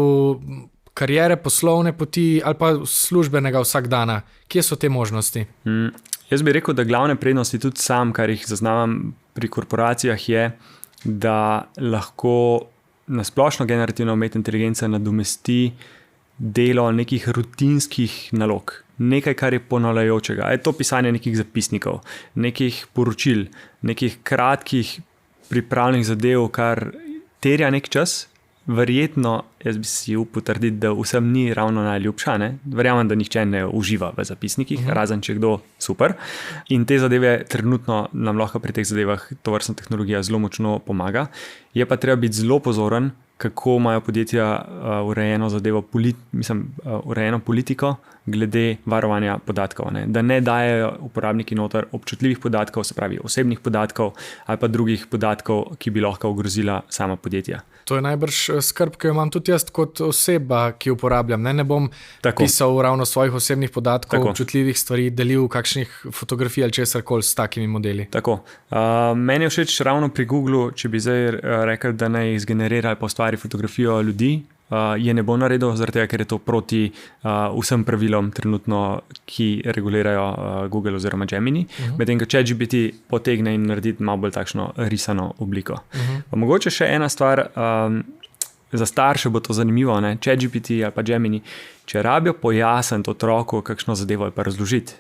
kariere, poslovne poti ali pa službenega vsakdana? Kje so te možnosti? Jaz bi rekel, da glavne prednosti tudi sam, kar jih zaznavam pri korporacijah, je, da lahko na splošno generativna umetna inteligenca nadomesti delo nekih rutinskih nalog. Nekaj, kar je ponavljajočega. Je to pisanje nekih zapisnikov, nekih poročil, nekih kratkih pripravljenih zadev, kar terja nek čas. Verjetno, jaz bi si upal trditi, da vsem ni ravno najljubša, ne? Verjamem, da nihče ne uživa v zapisnikih, razen če kdo super. In te zadeve trenutno nam lahko pri teh zadevah tovrstna tehnologija zelo močno pomaga. Je pa treba biti zelo pozoren, kako imajo podjetja urejeno zadevo, urejeno politiko glede varovanja podatkov, ne? Da ne dajejo uporabniki noter občutljivih podatkov, se pravi osebnih podatkov ali pa drugih podatkov, ki bi lahko ogrozila sama podjetja. To je najbrž skrb, ki jo imam tudi jaz kot oseba, ki uporabljam. Ne bom pisal ravno svojih osebnih podatkov, občutljivih stvari, delil kakšnih fotografij ali česarkoli s takimi modeli. Tako. Meni je všeč ravno pri Googlu, če bi zdaj rekel, da naj izgenerira ali pa ustvari fotografijo ljudi, je ne bo naredil, zaradi tega, ker je to proti vsem pravilom trenutno, ki regulirajo Google oziroma Gemini, medtem ko ChatGPT potegne in naredi malo bolj takšno risano obliko. Pa mogoče še ena stvar, za starše bo to zanimivo, ne? ChatGPT ali pa Gemini, če rabijo pojasniti otroku kakšno zadevo ali pa razložiti,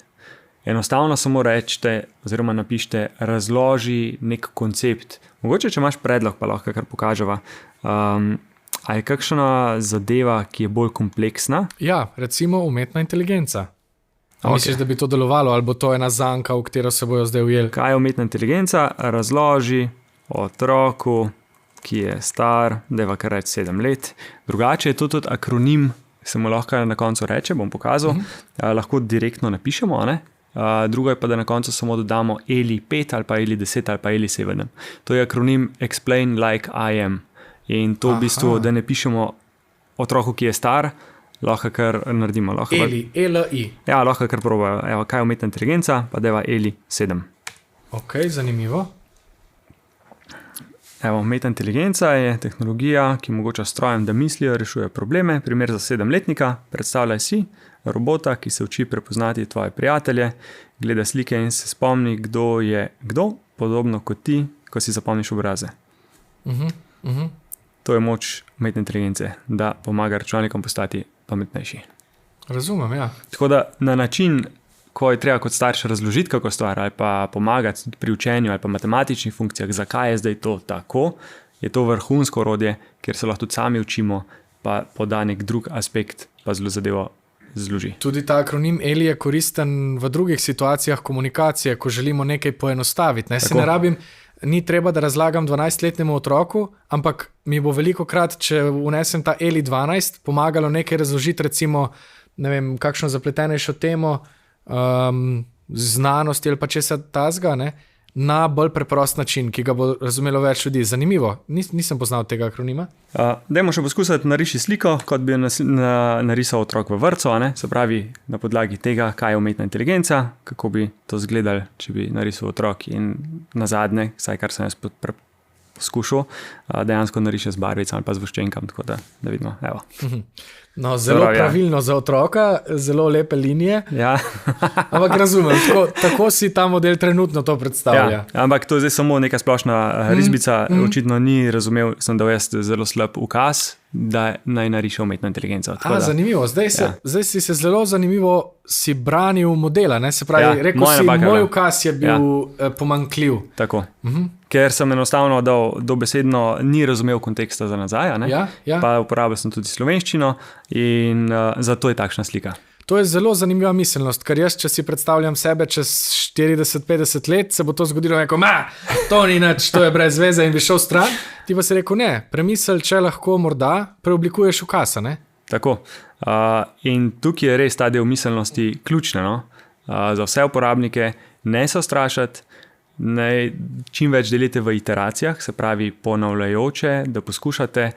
enostavno samo rečete oziroma napišite, razloži nek koncept. Mogoče, če imaš predlog, pa lahko kar pokaževa. A je kakšna zadeva, ki je bolj kompleksna? Ja, recimo umetna inteligenca. Misliš, da bi to delovalo, ali bo to ena zanka, v katero se bojo zdaj ujeli? Kaj je umetna inteligenca? Razloži otroku, ki je star, dajva kar reči 7 let. Drugače je to tudi akronim se mu lahko na koncu reče, bom pokazal, lahko direktno napišemo, ne? Drugo je pa, da na koncu samo dodamo ELI 5 ali pa ELI 10 ali pa ELI 7. To je akronim Explain Like I Am. In to v bistvu, da ne pišemo otroku, ki je star, lahko kar naredimo. ELI, ELI. Ja, lahko kar probajo. Evo, kaj je umetna inteligenca, pa deva ELI 7. Ok, zanimivo. Evo, umetna inteligenca je tehnologija, ki omogoča strojem, da mislijo, rešuje probleme. Primer za 7-letnika. Predstavljaj si robota, ki se uči prepoznati tvoje prijatelje, gleda slike in se spomni, kdo je kdo, podobno kot ti, ko si zapomniš obraze. To je moč umetne inteligence, da pomaga računalnikom postati pametnejši. Razumem, ja. Tako da na način, ko je treba kot starš razložiti kako stvar ali pa pomagati pri učenju ali pa matematičnih funkcijah, zakaj je zdaj to tako, je to vrhunsko orodje, kjer se lahko tudi sami učimo, pa poda nek drug aspekt, pa zelo zadevo zloži. Tudi ta akronim ELI je koristen v drugih situacijah komunikacije, ko želimo nekaj poenostaviti. Ne? Se ne rabim, ni treba, da razlagam 12-letnemu otroku, ampak mi bo veliko krat, če vnesem ta ELI 12, pomagalo nekaj razložiti, recimo, ne vem, kakšno zapletenejšo temo, znanosti ali pa česa tazga, ne? Na bolj preprost način, ki ga bo razumelo več ljudi. Zanimivo, nisem poznal tega akronima. Dajmo še poskusiti nariši sliko, kot bi narisal otrok v vrtcu, ne? Se pravi, na podlagi tega, kaj je umetna inteligenca, kako bi to izgledalo, če bi narisal otrok in nazadnje, vsaj kar sem jaz poskušal, dejansko nariše z barvicami ali pa z voščenkami, tako da vidimo, evo. No, zelo pravilno za otroka, zelo lepe linije. Ja. Ampak razumem, tako si ta model trenutno to predstavlja. Ja, ampak to je zdaj samo neka splošna risbica. Očitno ni razumel, sem dal jaz zelo slab ukaz, da naj nariše umetno inteligenco. Zanimivo. Zdaj si se zelo zanimivo si branil modela. Ne? Se pravi, rekel si, moj ukaz je bil pomanjkljiv. Tako. Ker sem enostavno dobesedno ni razumel konteksta za nazaj, pa uporabil sem tudi slovenščino in zato je takšna slika. To je zelo zanimiva miselnost, ker jaz, če si predstavljam sebe čez 40-50 let, se bo to zgodilo neko, to ni nič, to je brez veze in bi šel stran. Ti pa si rekel, ne, premisel, če lahko morda preoblikuješ ukaz, ne? Tako. In tukaj je res ta del miselnosti ključna, no? Za vse uporabnike, ne se ustrašati, čim več delite v iteracijah, se pravi ponavljajoče, da poskušate,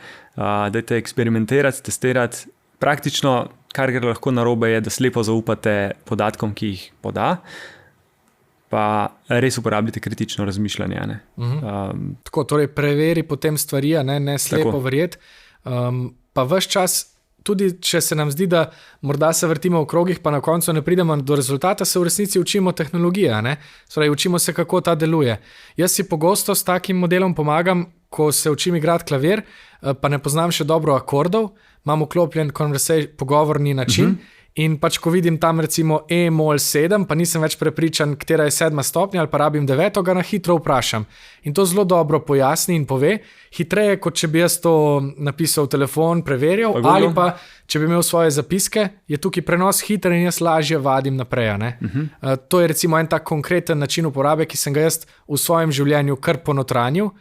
dajte eksperimentirati, testirati. Praktično, kar gre lahko narobe, je, da slepo zaupate podatkom, ki jih poda, pa res uporabljate kritično razmišljanje. Ne? Tako, torej preveri potem stvari, ne slepo verjeti. Pa ves čas, tudi če se nam zdi, da morda se vrtimo v krogih, pa na koncu ne pridemo do rezultata, se v resnici učimo tehnologije, ne? Torej, učimo se, kako ta deluje. Jaz si pogosto s takim modelom pomagam, ko se učim igrati klavir, pa ne poznam še dobro akordov, imam vklopljen pogovorni način in pač, ko vidim tam recimo E-mol 7, pa nisem več prepričan, katera je 7. stopnja ali pa rabim 9, ga na hitro vprašam. In to zelo dobro pojasni in pove, hitreje, kot če bi jaz to napisal v telefon, preverjal, ali pa, če bi imel svoje zapiske, je tukaj prenos hiter in jaz lažje vadim naprej. To je recimo en tak konkreten način uporabe, ki sem ga jaz v svojem življenju kar ponotranil.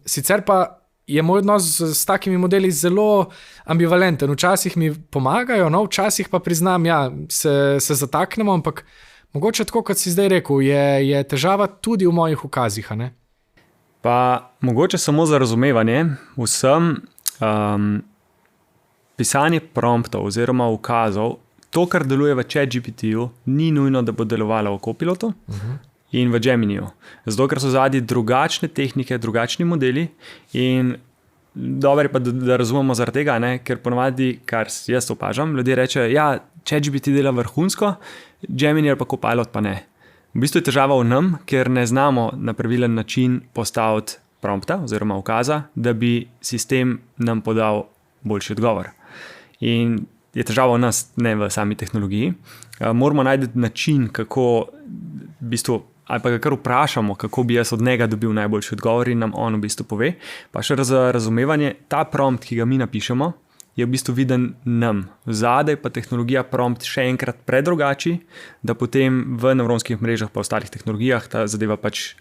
Sicer pa je moj odnos s takimi modeli zelo ambivalenten. Včasih mi pomagajo, včasih pa priznam, se zataknemo, ampak mogoče tako, kot si zdaj rekel, je težava tudi v mojih ukazih. Pa mogoče samo za razumevanje vsem pisanje promptov oziroma ukazov, to, kar deluje v ChatGPT-ju, ni nujno, da bo delovalo v Copilotu in v Geminiju. Zato, ker so zadnji drugačne tehnike, drugačni modeli in dobro je pa, da razumemo zaradi tega, ker ponovadi, kar jaz opažam, ljudje rečejo, ChatGPT dela vrhunsko, Gemini ali pa Copilot pa ne. V bistvu je težava v nam, ker ne znamo na pravilen način postaviti prompta oziroma ukaza, da bi sistem nam podal boljši odgovor. In je težava v nas, ne v sami tehnologiji. Moramo najti način, kako v bistvu ali pa ga kar vprašamo, kako bi jaz od njega dobil najboljši odgovor in nam on v bistvu pove. Pa še za razumevanje, ta prompt, ki ga mi napišemo, je v bistvu viden nam. Zadaj pa tehnologija prompt še enkrat predrugači, da potem v nevronskih mrežah pa ostalih tehnologijah ta zadeva pač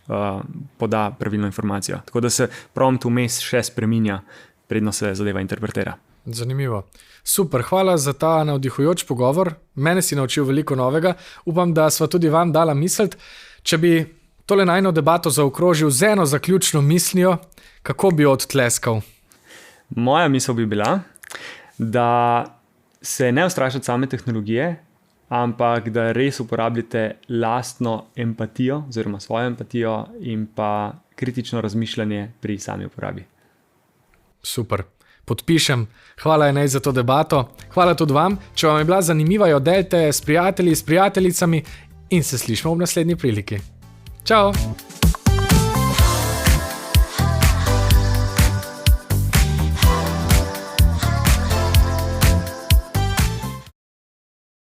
poda pravilno informacijo. Tako da se prompt vmes še spreminja, predno se zadeva interpretira. Zanimivo. Super, hvala za ta navdihujoč pogovor. Mene si naučil veliko novega. Upam, da sva tudi vam dala misliti. Če bi tole najno debato zaokrožil z eno zaključno mislijo, kako bi jo odtleskal? Moja misel bi bila, da se ne ustrašite same tehnologije, ampak da res uporabljate lastno empatijo oziroma svojo empatijo in pa kritično razmišljanje pri sami uporabi. Super. Podpišem. Hvala Enej za to debato. Hvala tudi vam. Če vam je bila zanimiva, jo delite s prijatelji, s prijateljicami in se slišimo v naslednji priliki. Čau!